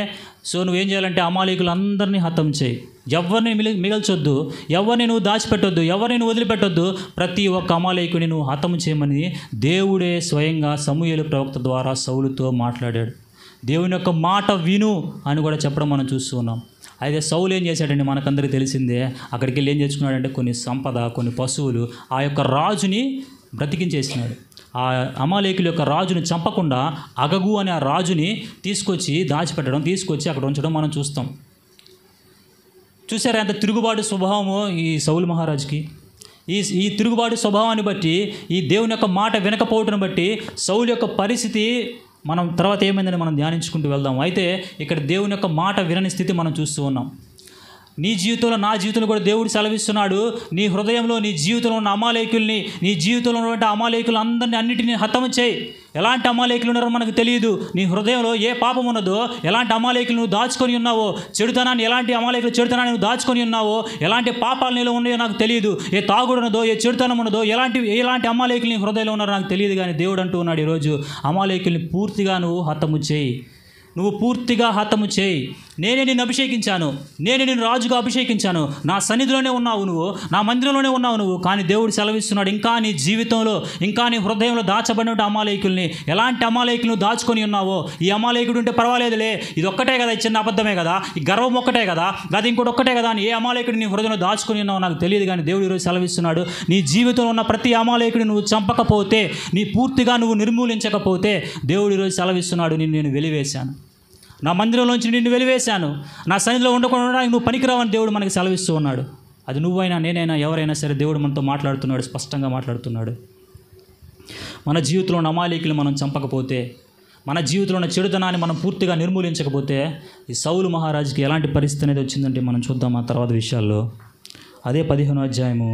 సో నువ్వేం చేయాలంటే అమాలేకులు అందరినీ హతం చేయి. ఎవరిని మిగల్చొద్దు, ఎవరిని నువ్వు దాచిపెట్టొద్దు, ఎవరిని నువ్వు వదిలిపెట్టొద్దు. ప్రతి ఒక్క అమాలేకుని నువ్వు హతం చేయమని దేవుడే స్వయంగా సమూయేలు ప్రవక్త ద్వారా సౌలుతో మాట్లాడాడు. దేవుని యొక్క మాట విను అని కూడా చెప్పడం మనం చూస్తూ ఉన్నాం. అయితే సౌలు ఏం చేశాడండి, మనకందరికీ తెలిసిందే. అక్కడికి వెళ్ళి ఏం చేసుకున్నాడంటే కొన్ని సంపద, కొన్ని పశువులు, ఆ యొక్క రాజుని బ్రతికించేసినాడు. ఆ అమాలేకుల యొక్క రాజుని చంపకుండా అగగు అనే ఆ రాజుని తీసుకొచ్చి దాచిపెట్టడం, తీసుకొచ్చి అక్కడ ఉంచడం మనం చూస్తాం. చూసారా ఎంత తిరుగుబాటు స్వభావమో ఈ సౌలు మహారాజుకి. ఈ తిరుగుబాటు స్వభావాన్ని బట్టి, ఈ దేవుని యొక్క మాట వినకపోవటం బట్టి సౌలు యొక్క పరిస్థితి మనం తర్వాత ఏమైందని మనం ధ్యానించుకుంటూ వెళ్దాం. అయితే ఇక్కడ దేవుని యొక్క మాట వినని స్థితి మనం చూస్తూ ఉన్నాం. నీ జీవితంలో, నా జీవితంలో కూడా దేవుడు సెలవిస్తున్నాడు, నీ హృదయంలో, నీ జీవితంలో ఉన్న అమాలేకుల్ని, నీ జీవితంలో ఉన్నటువంటి అమాలేకులు అందరినీ అన్నిటినీ హతము చేయి. ఎలాంటి అమాలేకులు ఉన్నారో మనకు తెలియదు. నీ హృదయంలో ఏ పాపం ఉన్నదో, ఎలాంటి అమాలేకులు నువ్వు దాచుకొని ఉన్నావో, చెడుతనాన్ని, ఎలాంటి అమాలేకులు చెడుతనాన్ని నువ్వు దాచుకొని ఉన్నావో, ఎలాంటి పాపాలు నీలో ఉన్నాయో నాకు తెలియదు. ఏ తాగుడు ఉన్నదో, ఏ చెడుతనం ఉన్నదో, ఎలాంటి అమాలేకులు నీ హృదయంలో ఉన్నారో నాకు తెలియదు. కానీ దేవుడు అంటూ ఉన్నాడు ఈరోజు, అమాలేకుల్ని పూర్తిగా నువ్వు హతము చేయి. నువ్వు పూర్తిగా హతము చేయి. నేనే నిన్ను అభిషేకించాను, నేనే నిన్ను రాజుగా అభిషేకించాను. నా సన్నిధిలోనే ఉన్నావు నువ్వు, నా మందిరంలోనే ఉన్నావు నువ్వు. కానీ దేవుడు సెలవిస్తున్నాడు, ఇంకా నీ జీవితంలో, ఇంకా నీ హృదయంలో దాచబడిన అమాలేకుల్ని, ఎలాంటి అమాలేకులను దాచుకొని ఉన్నావో. ఈ అమాలేకుడు ఉంటే పర్వాలేదులే, ఇది ఒక్కటే కదా, ఈ చిన్న అబద్ధమే కదా, ఈ గర్వం ఒక్కటే కదా, అది ఇంకోటి ఒక్కటే కదా అని ఏ అమాలేకుడు నీ హృదయంలో దాచుకొని ఉన్నావో నాకు తెలియదు. కానీ దేవుడు ఈరోజు సెలవిస్తున్నాడు, నీ జీవితంలో ఉన్న ప్రతి అమాలేకుడిని నువ్వు చంపకపోతే, నీ పూర్తిగా నువ్వు నిర్మూలించకపోతే, దేవుడు ఈరోజు సెలవిస్తున్నాడు, నేను వెలివేశాను, నా మందిరంలోంచి నిన్ను వెలివేశాను, నా సన్నిధిలో ఉండకుండా నువ్వు పనికిరావని దేవుడు మనకి సెలవిస్తూ ఉన్నాడు. అది నువ్వైనా, నేనైనా, ఎవరైనా సరే దేవుడు మనతో మాట్లాడుతున్నాడు, స్పష్టంగా మాట్లాడుతున్నాడు. మన జీవితంలో ఉన్న అమాలేకులు మనం చంపకపోతే, మన జీవితంలో ఉన్న చెడుతనాన్ని మనం పూర్తిగా నిర్మూలించకపోతే, ఈ సౌలు మహారాజుకి ఎలాంటి పరిస్థితి అనేది వచ్చిందంటే మనం చూద్దాం ఆ తర్వాత విషయాల్లో. అదే 15వ అధ్యాయము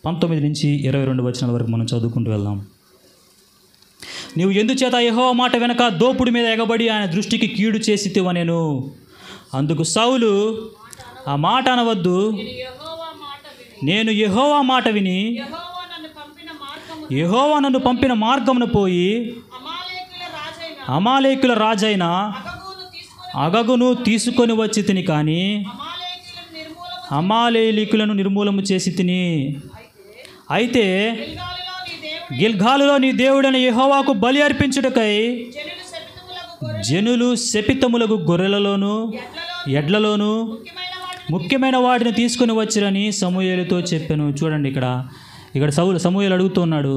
19 నుంచి 22 వచనాల వరకు మనం చదువుకుంటూ వెళ్దాం. నీవు ఎందుచేత యెహోవా మాట వెనక దోపుడి మీద ఎగబడి ఆయన దృష్టికి కీడు చేసితివనెను. అందుకు సౌలు, ఆ మాట అనవద్దు, నేను యెహోవా మాట విని యెహోవా నన్ను పంపిన మార్గమును పోయి అమాలేకుల రాజైన అగగును తీసుకొని వచ్చి తిని, కానీ అమాలేకులను నిర్మూలము చేసి తిని. అయితే గిల్గాలులో నీ దేవుడైన యెహోవాకు బలి అర్పించుటకై జనులు శపితములకు గొర్రెలలోను ఎడ్లలోను ముఖ్యమైన వాటిని తీసుకుని వచ్చిరని సమూయేలుతో చెప్పాను. చూడండి, ఇక్కడ సమూయేలు అడుగుతూ ఉన్నాడు,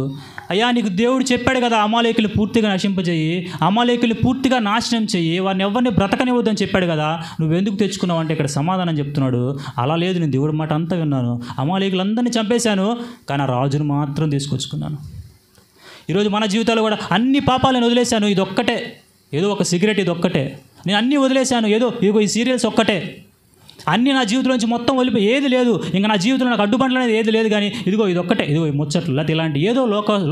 అయ్యా నీకు దేవుడు చెప్పాడు కదా, అమాలేకులు పూర్తిగా నశింపజేయి, అమాలేకులు పూర్తిగా నాశనం చెయ్యి, వారిని ఎవరిని బ్రతకనివ్వద్దని చెప్పాడు కదా, నువ్వెందుకు తెచ్చుకున్నావు అంటే ఇక్కడ సమాధానం చెప్తున్నాడు, అలా లేదు, నేను దేవుడి మాట అంతా విన్నాను, అమాలేకులందరినీ చంపేశాను, కానీ ఆ రాజును మాత్రం తీసుకొచ్చుకున్నాను. ఈరోజు మన జీవితాల్లో కూడా అన్ని పాపాలను వదిలేశాను, ఇది ఒక్కటే, ఏదో ఒక సిగరెట్, ఇది ఒక్కటే, నేను అన్నీ వదిలేశాను, ఇదిగో ఈ సీరియల్స్ ఒక్కటే, అన్నీ నా జీవితం నుంచి మొత్తం వదిలిపోయి ఏది లేదు, ఇంకా నా జీవితంలో నాకు అడ్డుబండ్లు అనేది ఏది లేదు, కానీ ఇది ఒక్కటే, ఈ ముచ్చట్లు, లేకపోతే ఇలాంటి ఏదో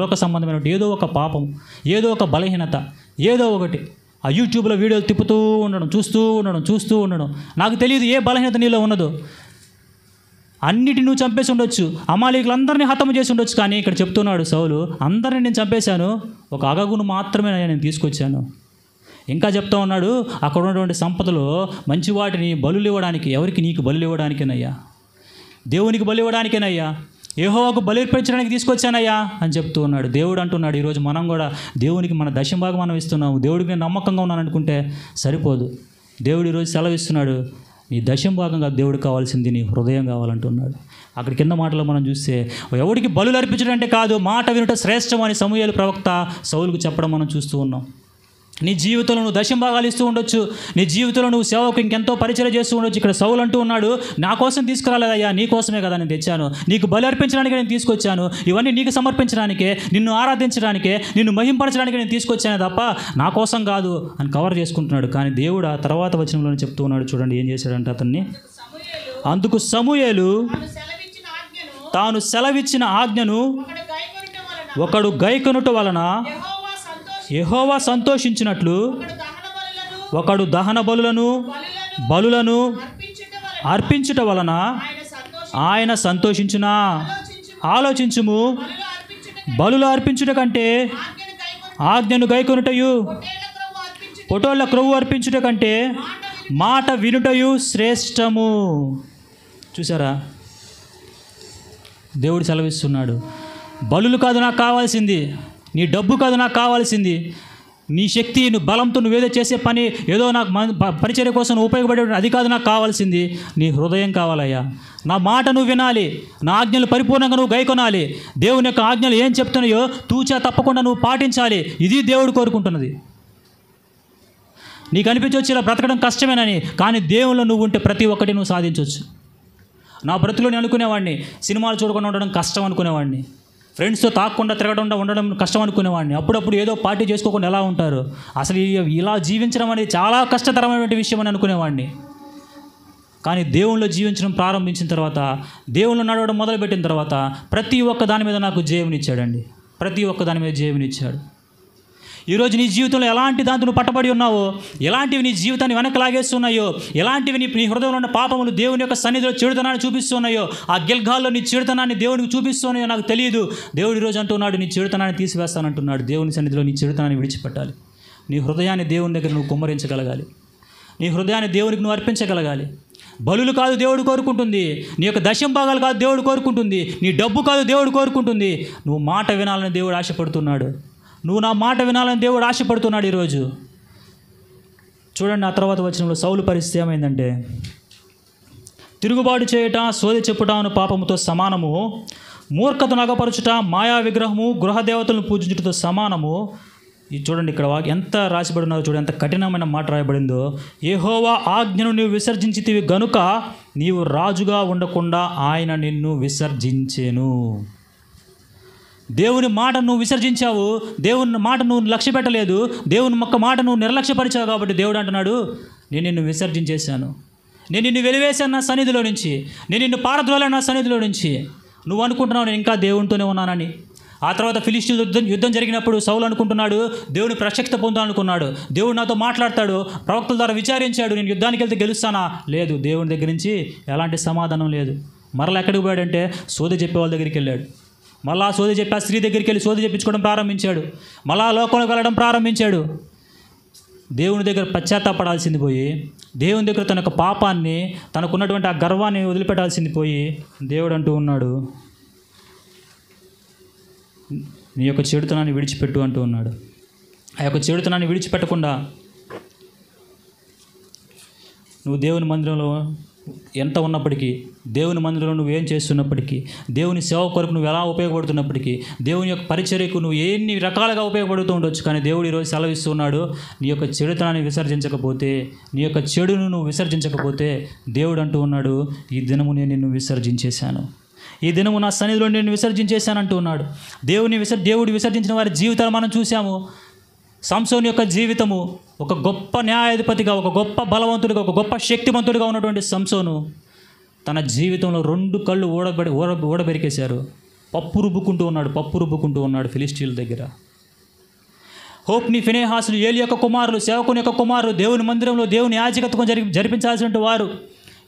లోక సంబంధమైన ఏదో ఒక పాపం, ఏదో ఒక బలహీనత, ఏదో ఒకటి ఆ యూట్యూబ్లో వీడియోలు తిప్పుతూ ఉండడం, చూస్తూ ఉండడం. నాకు తెలియదు ఏ బలహీనత నీలో ఉన్నదో. అన్నిటిని నువ్వు చంపేసి ఉండొచ్చు, అమాలేకులందరినీ హతము చేసి ఉండొచ్చు, కానీ ఇక్కడ చెప్తున్నాడు సౌలు, అందరినీ నేను చంపేశాను, ఒక అగగును మాత్రమే నేను తీసుకొచ్చాను. ఇంకా చెప్తా ఉన్నాడు, అక్కడ ఉన్నటువంటి సంపదలో మంచి వాటిని బలులు ఇవ్వడానికి, ఎవరికి? నీకు బలులు ఇవ్వడానికేనయ్యా, దేవునికి బలి ఇవ్వడానికేనయ్యా, యెహోవాకు బలి అర్పించడానికి తీసుకొచ్చానయ్యా అని చెప్తూ ఉన్నాడు. దేవుడు అంటున్నాడు, ఈరోజు మనం కూడా దేవునికి మన దశంభాగం మనం ఇస్తున్నాము, దేవుడికి నేను నమ్మకంగా ఉన్నాను అనుకుంటే సరిపోదు. దేవుడు ఈరోజు సెలవిస్తున్నాడు, నీ దశంభాగంగా దేవుడు కావాల్సింది నీ హృదయం కావాలంటున్నాడు. అక్కడ కింద మాటలో మనం చూస్తే, ఎవడికి బలులు అర్పించడం అంటే కాదు, మాట వినుట శ్రేష్టం అని సమూయేలు ప్రవక్త సౌలుకు చెప్పడం మనం చూస్తూ ఉన్నాం. నీ జీవితంలో నువ్వు దశంభాగాలు ఇస్తూ ఉండొచ్చు, నీ జీవితంలో నువ్వు సేవకు ఇంకెంతో పరిచయం చేస్తూ ఉండొచ్చు. ఇక్కడ సౌలు అంటూ ఉన్నాడు, నా కోసం తీసుకురాలేదయ్యా, నీ కోసమే కదా నేను తెచ్చాను, నీకు బలి అర్పించడానికి నేను తీసుకొచ్చాను, ఇవన్నీ నీకు సమర్పించడానికే, నిన్ను ఆరాధించడానికే, నిన్ను మహింపరచడానికి నేను తీసుకొచ్చాను తప్ప నా కోసం కాదు అని కవర్ చేసుకుంటున్నాడు. కానీ దేవుడు ఆ తర్వాత వచనంలో చెప్తూ ఉన్నాడు, చూడండి ఏం చేశాడంటే అతన్ని. అందుకు సమూయేలు తాను సెలవిచ్చిన ఆజ్ఞను ఒకడు గైకొనుట వలన యెహోవా సంతోషించినట్లు ఒకడు దహన బలులను అర్పించుట వలన ఆయన సంతోషించునా. ఆలోచించుము, బలులు అర్పించుట కంటే ఆజ్ఞను గైకొనుటయు, పొటోళ్ళ క్రొవ్వు అర్పించుట కంటే మాట వినుటయు శ్రేష్టము. చూసారా, దేవుడు సెలవిస్తున్నాడు, బలులు కాదు నాకు కావాల్సింది, నీ డబ్బు కాదు నాకు కావాల్సింది, నీ శక్తి, నువ్వు బలంతో నువ్వేదో చేసే పని, ఏదో నాకు పరిచర్య కోసం నువ్వు ఉపయోగపడే అది కాదు నాకు కావాల్సింది, నీ హృదయం కావాలయ్యా. నా మాట నువ్వు వినాలి, నా ఆజ్ఞలు పరిపూర్ణంగా నువ్వు గైకొనాలి, దేవుని యొక్క ఆజ్ఞలు ఏం చెప్తున్నాయో తూచా తప్పకుండా నువ్వు పాటించాలి. ఇది దేవుడు కోరుకుంటున్నది. నీకు అనిపించవచ్చు ఇలా బ్రతకడం కష్టమేనని, కానీ దేవుళ్ళు నువ్వు ఉంటే ప్రతి ఒక్కటి నువ్వు సాధించవచ్చు. నా బ్రతుకులో నేను అనుకునేవాడిని, సినిమాలు చూడకుండా ఉండడం కష్టం అనుకునేవాడిని, ఫ్రెండ్స్తో తాకుండా తిరగకుండా ఉండడం కష్టం అనుకునేవాడిని, అప్పుడప్పుడు ఏదో పార్టీ చేసుకోకుండా ఎలా ఉంటారు, అసలు ఇలా జీవించడం అనేది చాలా కష్టతరమైనటువంటి విషయం అని అనుకునేవాడిని. కానీ దేవుళ్ళో జీవించడం ప్రారంభించిన తర్వాత, దేవుళ్ళు నడవడం మొదలుపెట్టిన తర్వాత ప్రతి ఒక్క దాని మీద నాకు జయమునిచ్చాడండి. ప్రతి ఒక్క దాని మీద జయమునిచ్చాడు. ఈరోజు నీ జీవితంలో ఎలాంటి దాంతో నువ్వు పట్టబడి ఉన్నావో, ఎలాంటివి నీ జీవితాన్ని వెనక్కి లాగేస్తున్నాయో, ఎలాంటివి నీ హృదయంలో ఉన్న పాపములు దేవుని యొక్క సన్నిధిలో చెడుతనాన్ని చూపిస్తున్నాయో, ఆ గిల్గాల్లో నీ చెడుతనాన్ని దేవునికి చూపిస్తున్నాయో నాకు తెలియదు. దేవుడు ఈరోజు అంటున్నాడు, నీ చెడుతనాన్ని తీసివేస్తానంటున్నాడు. దేవుని సన్నిధిలో నీ చెడుతనాన్ని విడిచిపెట్టాలి. నీ హృదయాన్ని దేవుని దగ్గర నువ్వు కుమ్మరించగలగాలి. నీ హృదయాన్ని దేవునికి నువ్వు అర్పించగలగాలి. బలులు కాదు దేవుడు కోరుకుంటుంది, నీ యొక్క దశంభాగాలు కాదు దేవుడు కోరుకుంటుంది, నీ డబ్బు కాదు దేవుడు కోరుకుంటుంది. నువ్వు మాట వినాలని దేవుడు ఆశపడుతున్నాడు. నువ్వు నా మాట వినాలని దేవుడు ఆశపడుతున్నాడు ఈరోజు. చూడండి, ఆ తర్వాత వచనంలో సౌలు పరిస్థితి ఏమైందంటే, తిరుగుబాటు చేయట, సోది చెప్పుట అను పాపముతో సమానము, మూర్ఖతను అగపరచుట, మాయా విగ్రహము, గృహదేవతలను పూజించుటతో సమానము. ఇది చూడండి, ఇక్కడ ఎంత రాసిబడి ఉన్నారో చూడండి, ఎంత కఠినమైన మాట రాయబడిందో. యెహోవా ఆజ్ఞను నీవు విసర్జించితివి గనుక నీవు రాజుగా ఉండకుండా ఆయన నిన్ను విసర్జించెను. దేవుని మాట నువ్వు విసర్జించావు, దేవుని మాట నువ్వు లక్ష్య పెట్టలేదు, దేవుని మొక్క మాట నువ్వు నిర్లక్ష్యపరిచావు. కాబట్టి దేవుడు అంటున్నాడు, నేను నిన్ను విసర్జించేశాను, నేను నిన్ను వెలివేశాను నా సన్నిధిలో నుంచి, నేను నిన్ను పారద్రోలాను నా సన్నిధిలో నుంచి. నువ్వు అనుకుంటున్నావు నేను ఇంకా దేవునితోనే ఉన్నానని. ఆ తర్వాత ఫిలిష్తీయుల యుద్ధం జరిగినప్పుడు సౌలు అనుకుంటున్నాడు దేవుని ప్రత్యక్షత పొందాలనుకున్నాడు, దేవుడు నాతో మాట్లాడతాడు, ప్రవక్తల ద్వారా విచారించాడు, నేను యుద్ధానికి వెళ్తే గెలుస్తానా? లేదు, దేవుని దగ్గర నుంచి ఎలాంటి సమాధానం లేదు. మరలా ఎక్కడికి పోయాడంటే సోది చెప్పే వాళ్ళ దగ్గరికి వెళ్ళాడు. మళ్ళా సోది చెప్పి ఆ స్త్రీ దగ్గరికి వెళ్ళి సోది చెప్పించుకోవడం ప్రారంభించాడు. మళ్ళా లోకంలోకి వెళ్ళడం ప్రారంభించాడు. దేవుని దగ్గర పశ్చాత్తాపడాల్సింది పోయి, దేవుని దగ్గర తన యొక్క పాపాన్ని, తనకున్నటువంటి ఆ గర్వాన్ని వదిలిపెట్టాల్సింది పోయి, దేవుడు అంటూ ఉన్నాడు, నీ యొక్క చెడుతనాన్ని విడిచిపెట్టు అంటూ ఉన్నాడు. ఆ యొక్క చెడుతనాన్ని విడిచిపెట్టకుండా నువ్వు దేవుని మందిరంలో ఎంత ఉన్నప్పటికీ, దేవుని మందిరంలో నువ్వు ఏం చేస్తున్నప్పటికీ, దేవుని సేవ కొరకు నువ్వు ఎలా ఉపయోగపడుతున్నప్పటికీ, దేవుని యొక్క పరిచర్యకు నువ్వు ఎన్ని రకాలుగా ఉపయోగపడుతూ ఉండొచ్చు, కానీ దేవుడు ఈరోజు సెలవిస్తున్నాడు, నీ యొక్క చెడుతనాన్ని విసర్జించకపోతే, నీ యొక్క చెడును నువ్వు విసర్జించకపోతే, దేవుడు అంటూ ఉన్నాడు, ఈ దినము నేను నిన్ను విసర్జించేశాను, ఈ దినము నా సన్నిధిలో నేను విసర్జించేశాను అంటూ ఉన్నాడు. దేవుడు విసర్జించిన వారి జీవితాలు మనం చూసాము. సంసోను యొక్క జీవితము, ఒక గొప్ప న్యాయాధిపతిగా, ఒక గొప్ప బలవంతుడిగా, ఒక గొప్ప శక్తివంతుడిగా ఉన్నటువంటి సంసోను తన జీవితంలో 2 కళ్ళు ఊడబెరికేశారు. పప్పు రుబ్బుకుంటూ ఉన్నాడు ఫిలిష్తీయుల దగ్గర. హోప్ని, ఫినెహాసులు, ఏలి యొక్క కుమారులు, సేవకుని యొక్క కుమారులు, దేవుని మందిరంలో దేవుని యాజకత్వం జరిపించాల్సిన వారు,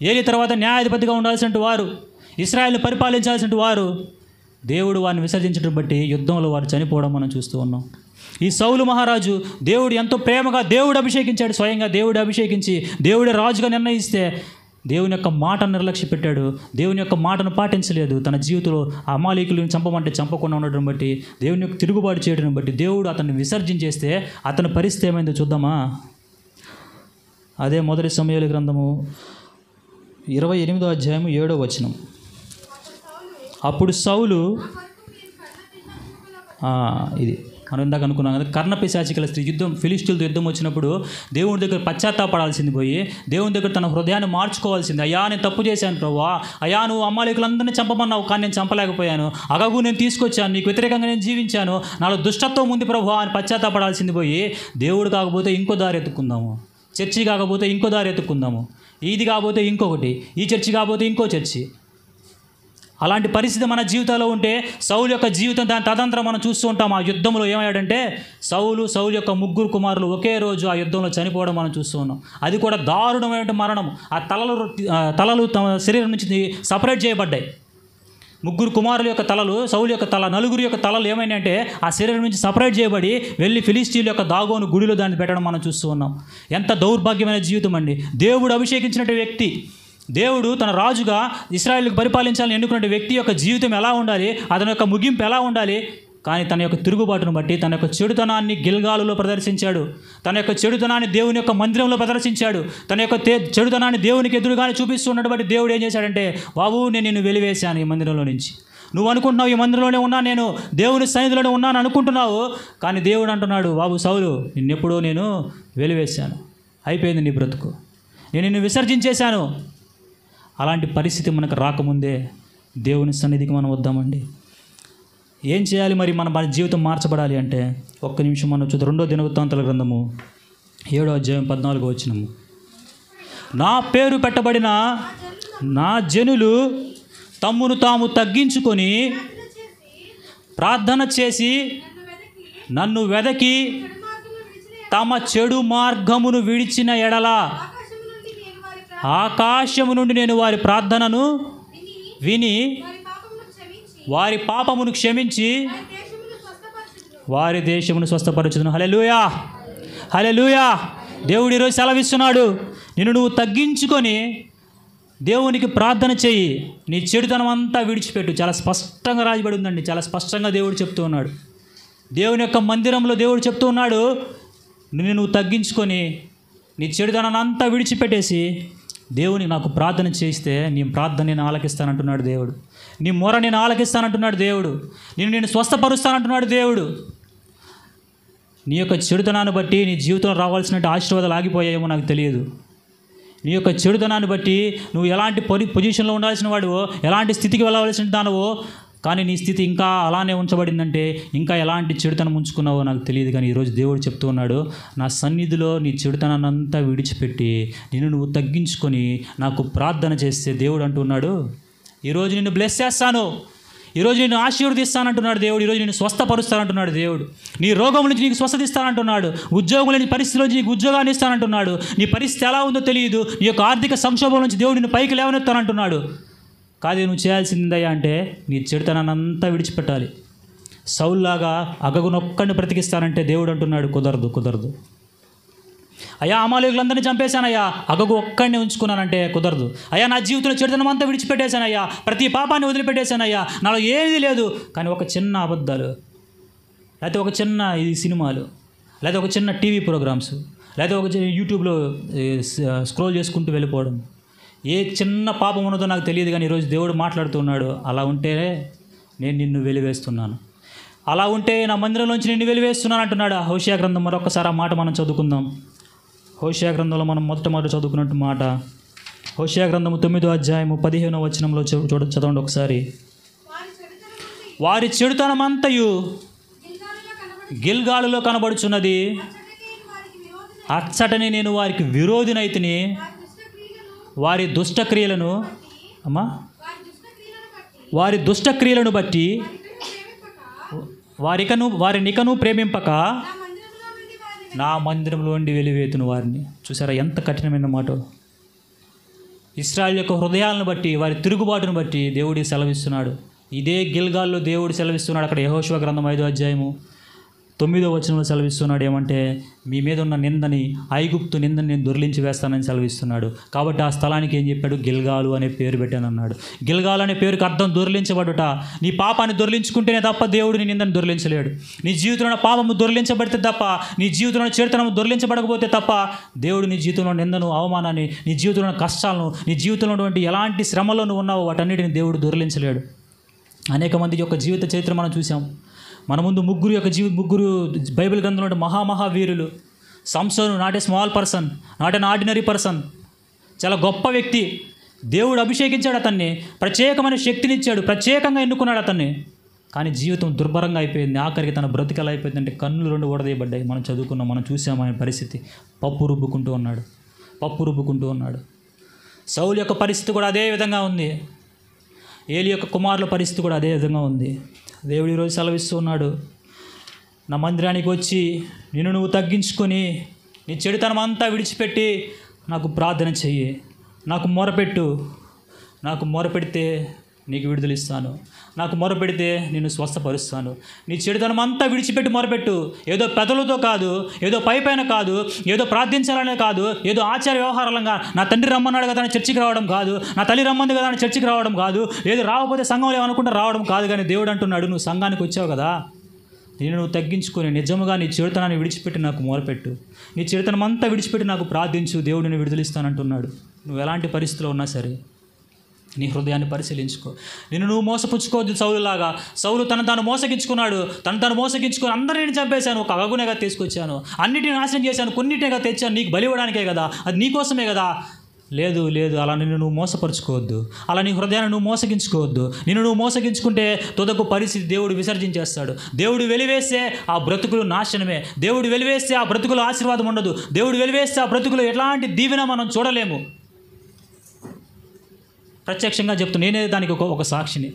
ఏలి తర్వాత న్యాయాధిపతిగా ఉండాల్సిన వారు, ఇశ్రాయేలును పరిపాలించాల్సిన వారు, దేవుడు వారిని విసర్జించడం బట్టి యుద్ధంలో వారు చనిపోవడం మనం చూస్తూ ఉన్నాం. ఈ సౌలు మహారాజు దేవుడు ఎంతో ప్రేమగా దేవుడు అభిషేకించాడు, స్వయంగా దేవుడు అభిషేకించి దేవుడే రాజుగా నిర్ణయిస్తే దేవుని యొక్క మాటను నిర్లక్ష్య పెట్టాడు, దేవుని యొక్క మాటను పాటించలేదు. తన జీవితంలో అమాలీకులను చంపమంటే చంపకుండా ఉండడం బట్టి, దేవుని యొక్క తిరుగుబాటు చేయడం బట్టి దేవుడు అతన్ని విసర్జించేస్తే అతని పరిస్థితి ఏమైందో చూద్దామా? అదే మొదటి సమూయేలు గ్రంథము 28వ అధ్యాయము 7వ వచనం. అప్పుడు సౌలు ఇది మనం ఇందాక అనుకున్నాం కదా, కర్ణపిశాచికల స్త్రీ ఫిలిష్తీయులతో యుద్ధం వచ్చినప్పుడు దేవుని దగ్గర పశ్చాత్తాపడాల్సింది పోయి దేవుని దగ్గర తన హృదయాన్ని మార్చుకోవాల్సింది. అయ్యా నేను తప్పు చేశాను ప్రభువా, అయ్యా నువ్వు అమాలేకులందరినీ చంపమన్నావు కానీ నేను చంపలేకపోయాను, అగగు నేను తీసుకొచ్చాను, నీకు వ్యతిరేకంగా నేను జీవించాను, నాలో దుష్టత్వం ఉంది ప్రభువా అని పశ్చాత్తాపడాల్సింది పోయి దేవుడు కాకపోతే ఇంకో దారి ఎత్తుకుందాము, చర్చి కాకపోతే ఇంకో దారి ఎత్తుకుందాము, ఇది కాకపోతే ఇంకొకటి, ఈ చర్చి కాకపోతే ఇంకో చర్చి. అలాంటి పరిస్థితి మన జీవితంలో ఉంటే సౌలు యొక్క జీవితం దాని తదంతరం మనం చూస్తూ ఉంటాం. ఆ యుద్ధంలో ఏమయ్యాడంటే సౌలు యొక్క 3 కుమారులు ఒకే రోజు ఆ యుద్ధంలో చనిపోవడం మనం చూస్తూ ఉన్నాం. అది కూడా దారుణమైన మరణం. ఆ తలలు తమ శరీరం నుంచి సపరేట్ చేయబడ్డాయి. 3 కుమారుల యొక్క తలలు, సౌలు యొక్క తల, 4 యొక్క తలలు ఏమైనాయంటే ఆ శరీరం నుంచి సపరేట్ చేయబడి వెళ్ళి ఫిలిష్తీయుల యొక్క దాగోను గుడిలో దాన్ని పెట్టడం మనం చూస్తూ ఉన్నాం. ఎంత దౌర్భాగ్యమైన జీవితం అండి. దేవుడు అభిషేకించినటువంటి వ్యక్తి, దేవుడు తన రాజుగా ఇశ్రాయేలుకు పరిపాలించాలని ఎన్నుకున్న వ్యక్తి యొక్క జీవితం ఎలా ఉండాలి, అతని యొక్క ముగింపు ఎలా ఉండాలి, కానీ తన యొక్క తిరుగుబాటును బట్టి తన యొక్క చెడుతనాన్ని గిల్గాలులో ప్రదర్శించాడు, తన యొక్క చెడుతనాన్ని దేవుని యొక్క మందిరంలో ప్రదర్శించాడు, తన యొక్క చెడుతనాన్ని దేవునికి ఎదురుగానే చూపిస్తున్నట్టు బట్టి దేవుడు ఏం చేశాడంటే, బాబు నేను నిన్ను వెలివేశాను ఈ మందిరంలో నుంచి, నువ్వు అనుకుంటున్నావు ఈ మందిరంలోనే ఉన్నా, నేను దేవుని సన్నిధిలోనే ఉన్నాను అనుకుంటున్నావు, కానీ దేవుడు అంటున్నాడు, బాబు సౌలు నిన్నెప్పుడో నేను వెలివేశాను, అయిపోయింది నీ బ్రతుకు, నేను నిన్ను విసర్జించేశాను. అలాంటి పరిస్థితి మనకు రాకముందే దేవుని సన్నిధికి మనం వద్దామండి. ఏం చేయాలి మరి మన జీవితం మార్చబడాలి అంటే? ఒక్క నిమిషం మనం చూద్దాం. 2వ దినవృత్తాంతాల గ్రంథము 7వ అధ్యాయం 14వ వచనము. నా పేరు పెట్టబడిన నా జనులు తమ్మును తాము తగ్గించుకొని ప్రార్థన చేసి నన్ను వెదకి తమ చెడు మార్గమును విడిచిన ఎడల ఆకాశము నుండి నేను వారి ప్రార్థనను విని వారి పాపమును క్షమించి వారి దేశమును స్వస్థపరచుదును. హల్లెలూయా, హల్లెలూయా. దేవుడు ఈరోజు సెలవిస్తున్నాడు, నువ్వు తగ్గించుకొని దేవునికి ప్రార్థన చెయ్యి, నీ చెడుతనం అంతా విడిచిపెట్టు. చాలా స్పష్టంగా రాయబడి ఉందండి, చాలా స్పష్టంగా దేవుడు చెప్తూ ఉన్నాడు. దేవుని యొక్క మందిరంలో దేవుడు చెప్తూ ఉన్నాడు, నువ్వు తగ్గించుకొని నీ చెడుతనాన్ని అంతా విడిచిపెట్టేసి దేవుని నాకు ప్రార్థన చేస్తే నీ ప్రార్థన నేను ఆలకిస్తానంటున్నాడు దేవుడు, నీ మొర నేను ఆలకిస్తానంటున్నాడు దేవుడు, నేను స్వస్థపరుస్తానంటున్నాడు దేవుడు. నీ యొక్క చెడుతనాన్ని బట్టి నీ జీవితంలో రావాల్సిన ఆశీర్వాదాలు ఆగిపోయాయేమో నాకు తెలియదు. నీ యొక్క చెడుతనాన్ని బట్టి నువ్వు ఎలాంటి పొజిషన్లో ఉండాల్సిన వాడువో, ఎలాంటి స్థితికి వెళ్ళవలసిన దానవో, కానీ నీ స్థితి ఇంకా అలానే ఉంచబడిందంటే ఇంకా ఎలాంటి చెడుతనం ఉంచుకున్నావో నాకు తెలియదు. కానీ ఈరోజు దేవుడు చెప్తూ ఉన్నాడు, నా సన్నిధిలో నీ చెడుతనాన్ని అంతా విడిచిపెట్టి నువ్వు తగ్గించుకొని నాకు ప్రార్థన చేస్తే దేవుడు అంటున్నాడు, ఈరోజు నిన్ను బ్లెస్ చేస్తాను, ఈరోజు నేను ఆశీర్వదిస్తానంటున్నాడు దేవుడు, ఈరోజు నేను స్వస్థపరుస్తానంటున్నాడు దేవుడు, నీ రోగం నుంచి నీకు స్వస్థత ఇస్తానంటున్నాడు, ఉద్యోగం లేని పరిస్థితిలో నీకు ఉద్యోగాన్ని ఇస్తానంటున్నాడు, నీ పరిస్థితి ఎలా ఉందో తెలియదు, నీ యొక్క ఆర్థిక సంక్షోభం నుంచి దేవుడు నిన్ను పైకి లేవనెత్తానంటున్నాడు. కాదు నువ్వు చేయాల్సిందయ్యా అంటే నీ చెడుతనాన్ని అంతా విడిచిపెట్టాలి. సౌల్లాగా అగగునొక్కడిని బ్రతికిస్తానంటే దేవుడు అంటున్నాడు, కుదరదు. అయ్యా అమాలేకులందరినీ చంపేశానయ్యా, అగగు ఒక్కడిని ఉంచుకున్నానంటే కుదరదు. అయ్యా నా జీవితంలో చెడుతనం అంతా విడిచిపెట్టేశానయ్యా, ప్రతి పాపాన్ని వదిలిపెట్టేశానయ్యా, నాలో ఏది లేదు, కానీ ఒక చిన్న అబద్ధాలు, లేకపోతే ఒక చిన్న సినిమాలు, లేదా ఒక చిన్న టీవీ ప్రోగ్రామ్స్, లేదా ఒక యూట్యూబ్లో స్క్రోల్ చేసుకుంటూ వెళ్ళిపోవడం, ఏ చిన్న పాపం ఉన్నదో నాకు తెలియదు. కానీ ఈరోజు దేవుడు మాట్లాడుతున్నాడు, అలా ఉంటే నేను నిన్ను వెలివేస్తున్నాను, అలా ఉంటే నా మందిరంలోంచి నిన్ను వెలివేస్తున్నాను అంటున్నాడు. హోషేయ గ్రంథం మరొకసారి ఆ మాట మనం చదువుకుందాం. హోషేయ గ్రంథంలో మనం మొదట చదువుకున్నట్టు మాట, హోషేయ గ్రంథము 9వ అధ్యాయము 15వ వచనంలో చదవండి ఒకసారి. వారి చెడుతనమంతయు గిల్గాలులో కనబడుచున్నది, అచ్చటని నేను వారికి విరోధినైతిని, వారి దుష్టక్రియలను వారి దుష్టక్రియలను బట్టి వారినికను ప్రేమింపక నా మందిరంలో నుండి వెలివేతును వారిని. చూసారా ఎంత కఠినమైన మాట. ఇశ్రాయేలు యొక్క హృదయాలను బట్టి, వారి తిరుగుబాటును బట్టి దేవుడి సెలవిస్తున్నాడు. ఇదే గిల్గాల్లో దేవుడు సెలవిస్తున్నాడు. అక్కడ యెహోషువ గ్రంథం 5వ అధ్యాయము 9వ వచనంలో సెలవిస్తున్నాడు ఏమంటే, మీ మీద ఉన్న నిందని, ఐగుప్తు నిందని నేను దొర్లించి వేస్తానని సెలవిస్తున్నాడు. కాబట్టి ఆ స్థలానికి ఏం చెప్పాడు, గిల్గాలు అనే పేరు పెట్టానన్నాడు. గిల్గాలు అనే పేరుకి అర్థం దొర్లించబడుట. నీ పాపాన్ని దొర్లించుకుంటేనే తప్ప దేవుడు నీ నిందని దొర్లించలేడు. నీ జీవితంలో పాపము దొర్లించబడితే తప్ప, నీ జీవితంలో చెడుతనము దొర్లించబడకపోతే తప్ప దేవుడు నీ జీవితంలో నిందను, అవమానాన్ని, నీ జీవితంలో కష్టాలను, నీ జీవితంలో ఉన్నటువంటి ఎలాంటి శ్రమలో నువ్వు ఉన్నావో వాటన్నిటిని దేవుడు దొర్లించలేడు. అనేక మంది యొక్క జీవిత చరిత్ర మనం చూసాం. మన ముందు ముగ్గురు బైబిల్ గ్రంథంలో మహావీరులు. Samson not a small person, not an ordinary person, చాలా గొప్ప వ్యక్తి. దేవుడు అభిషేకించాడు అతన్ని, ప్రత్యేకమైన శక్తినిచ్చాడు, ప్రత్యేకంగా ఎన్నుకున్నాడు అతన్ని. కానీ జీవితం దుర్భరంగా అయిపోయింది. ఆఖరికి తన బ్రతికలు అయిపోయిందంటే కన్నులు 2 ఊడదీయబడ్డాయి. మనం చదువుకున్నాం, మనం చూసాము ఆయన పరిస్థితి. పప్పు రుబ్బుకుంటూ ఉన్నాడు. సౌలు యొక్క పరిస్థితి కూడా అదే విధంగా ఉంది. ఏలి యొక్క కుమారుల పరిస్థితి కూడా అదే విధంగా ఉంది. దేవుడు ఈరోజు సెలవిస్తూ ఉన్నాడు, నా మందిరానికి వచ్చి నిన్ను నువ్వు తగ్గించుకొని నీ చెడుతనం అంతా విడిచిపెట్టి నాకు ప్రార్థన చెయ్యి, నాకు మొరపెడితే నీకు విడుదల ఇస్తాను, నాకు మొరపెడితే నిన్ను స్వస్థపరుస్తాను. నీ చెడుతనం అంతా విడిచిపెట్టి మొరపెట్టు. ఏదో పెదలతో కాదు, ఏదో పైపైన కాదు, ఏదో ప్రార్థించాలనే కాదు, ఏదో ఆచార వ్యవహారాలంగా నా తండ్రి రమ్మన్నాడు కదా అని చర్చికి రావడం కాదు, నా తల్లి రమ్మంది కదా అని చర్చికి రావడం కాదు, ఏదో రాకపోతే సంఘంలో ఏమనుకుంటే రావడం కాదు. కానీ దేవుడు అంటున్నాడు, నువ్వు సంఘానికి వచ్చావు కదా, నేను నువ్వు తగ్గించుకొని నిజముగా నీ చెడుతనాన్ని విడిచిపెట్టి నాకు మొరపెట్టు, నీ చెడుతనం అంతా విడిచిపెట్టి నాకు ప్రార్థించు, దేవుడిని విడుదలిస్తానంటున్నాడు. నువ్వు ఎలాంటి పరిస్థితిలో ఉన్నా సరే నీ హృదయాన్ని పరిశీలించుకో. నువ్వు మోసపుచ్చుకోవద్దు. సౌలులాగా సౌలు తాను మోసగించుకున్నాడు. తాను మోసగించుకొని అందరిని చంపేశాను, ఒక అగగునేగా తీసుకొచ్చాను, అన్నిటిని నాశనం చేశాను, కొన్నిటిగా తెచ్చాను, నీకు బలి ఇవ్వడానికే కదా, అది నీకోసమే కదా. లేదు, అలా నువ్వు మోసపరుచుకోవద్దు, అలా నీ హృదయాన్ని నువ్వు మోసగించుకోవద్దు. నువ్వు మోసగించుకుంటే తుదకు పరిస్థితి దేవుడు విసర్జించేస్తాడు. దేవుడు వెలివేస్తే ఆ బ్రతుకులు నాశనమే. దేవుడు వెలివేస్తే ఆ బ్రతుకులు ఆశీర్వాదం ఉండదు. దేవుడు వెలివేస్తే ఆ బ్రతుకులు ఎలాంటి దీవెన మనం చూడలేము. ప్రత్యక్షంగా చెప్తాను, నేనే దానికి ఒక సాక్షిని.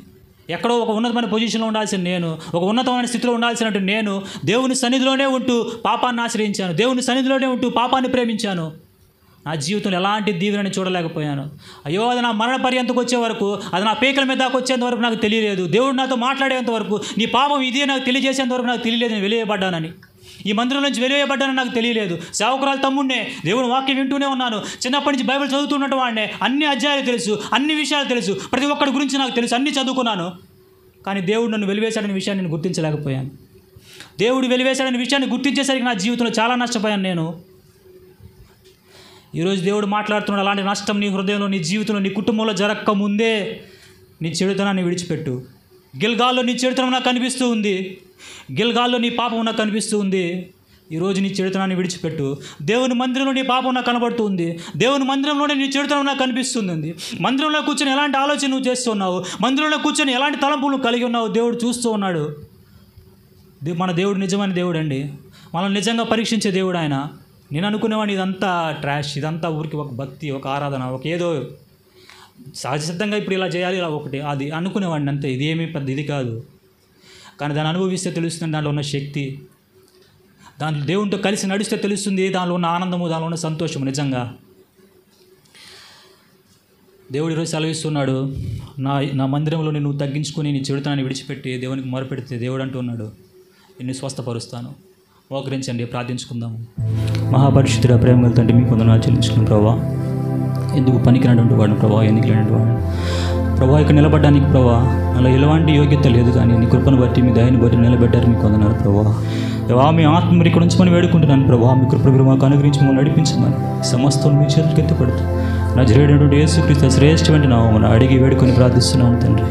ఎక్కడో ఒక ఉన్నతమైన పొజిషన్లో ఉండాల్సిన నేను, ఒక ఉన్నతమైన స్థితిలో ఉండాల్సినట్టు నేను దేవుని సన్నిధిలోనే ఉంటూ పాపాన్ని ఆశ్రయించాను, దేవుని సన్నిధిలోనే ఉంటూ పాపాన్ని ప్రేమించాను. నా జీవితంలో ఎలాంటి దీవెనని చూడలేకపోయాను. అయ్యో, అది నా మరణ పర్యంతకు వచ్చే వరకు, అది నా పేకల మీద దాకా వచ్చేంత వరకు నాకు తెలియలేదు. దేవుడు నాతో మాట్లాడేంత వరకు, నీ పాపం ఇదే నాకు తెలియజేసేంత వరకు నాకు తెలియలేదు నేను వెలివేయబడ్డానని. ఈ మందిరం నుంచి వెలివేయబడ్డానని నాకు తెలియలేదు. సేవకురాలు తమ్ముడినే, దేవుని వాక్యం వింటూనే ఉన్నాను. చిన్నప్పటి నుంచి బైబిల్ చదువుతున్నట్టు వాడినే, అన్ని అధ్యాయాలు తెలుసు, అన్ని విషయాలు తెలుసు, ప్రతి ఒక్కడి గురించి నాకు తెలుసు, అన్నీ చదువుకున్నాను. కానీ దేవుడు నన్ను వెలివేశాడనే విషయాన్ని నేను గుర్తించలేకపోయాను. దేవుడు వెలివేశాడనే విషయాన్ని గుర్తించేసరికి నా జీవితంలో చాలా నష్టపోయాను నేను. ఈరోజు దేవుడు మాట్లాడుతున్నాడు, అలాంటి నష్టం నీ హృదయంలో, నీ జీవితంలో, నీ కుటుంబంలో జరగక ముందే నీ చెడుతనాన్ని విడిచిపెట్టు. గిల్గాల్లో నీ చెడుతనం నాకు కనిపిస్తూ ఉంది, గిల్గాల్లో నీ పాపం నాకు కనిపిస్తూ ఉంది. ఈరోజు నీ చెడుతనాన్ని విడిచిపెట్టు. దేవుని మందిరంలో నీ పాపం నాకు కనబడుతూ ఉంది, దేవుని మందిరంలోనే నీ చెడుతనం నాకు కనిపిస్తుంది. మందిరంలో కూర్చొని ఎలాంటి ఆలోచన నువ్వు చేస్తున్నావు, మందిరంలో కూర్చొని ఎలాంటి తలంపులు కలిగి ఉన్నావు దేవుడు చూస్తూ ఉన్నాడు. మన దేవుడు నిజమైన దేవుడు అండి, మనల్ని నిజంగా పరీక్షించే దేవుడు ఆయన. నేను అనుకునేవాడిని ఇదంతా ట్రాష్, ఇదంతా ఊరికి ఒక భక్తి, ఒక ఆరాధన, ఒక ఏదో సహజసిద్ధంగా ఇప్పుడు ఇలా చేయాలి, ఇలా ఒకటి అది అనుకునేవాడిని అంతే. ఇదేమీ పెద్ద ఇది కాదు. కానీ దాన్ని అనుభవిస్తే తెలుస్తుంది దాంట్లో ఉన్న శక్తి, దాంట్లో దేవునితో కలిసి నడిస్తే తెలుస్తుంది దానిలో ఉన్న ఆనందము, దానిలో ఉన్న సంతోషము. నిజంగా దేవుడు ఈరోజు సెలవిస్తున్నాడు, నా మందిరంలో నువ్వు తగ్గించుకొని నీ చెడుతనాన్ని విడిచిపెట్టి దేవునికి మొరపెడితే దేవుడు అంటున్నాడు, నిన్ను స్వస్థపరుస్తాను. మోకరించండి, ప్రార్థించుకుందాము. మహాపరిశుద్ధుడ, ప్రేమ తండ్రి, మీకు వందనాలు చెల్లించుకున్నాను ప్రభా. ఎందుకు పనికినటువంటి వాడిని ప్రభా, ఎందుకు లేనటువంటి వాడిని ప్రభా, ఇక్కడ నిలబడడానికి ప్రభా అలా ఎలాంటి యోగ్యత లేదు, కానీ నీ కృపను బట్టి, మీ దయని బట్టి నిలబెట్టారు. మీకు వందనాలు ప్రభా. మీ ఆత్మ ఇక్కడ నుంచి మనం వేడుకుంటున్నాను ప్రభా. మీ కృపను మాకు అనుగ్రహించి మమ్మల్ని నడిపించమని సమస్తం మీ చేతులకు ఎత్తిపడుతూ నజరేయుడైనటువంటి యేసుక్రీస్తు శ్రేష్ఠమైన నామమున అడిగి వేడుకొని ప్రార్థిస్తున్నాను తండ్రి.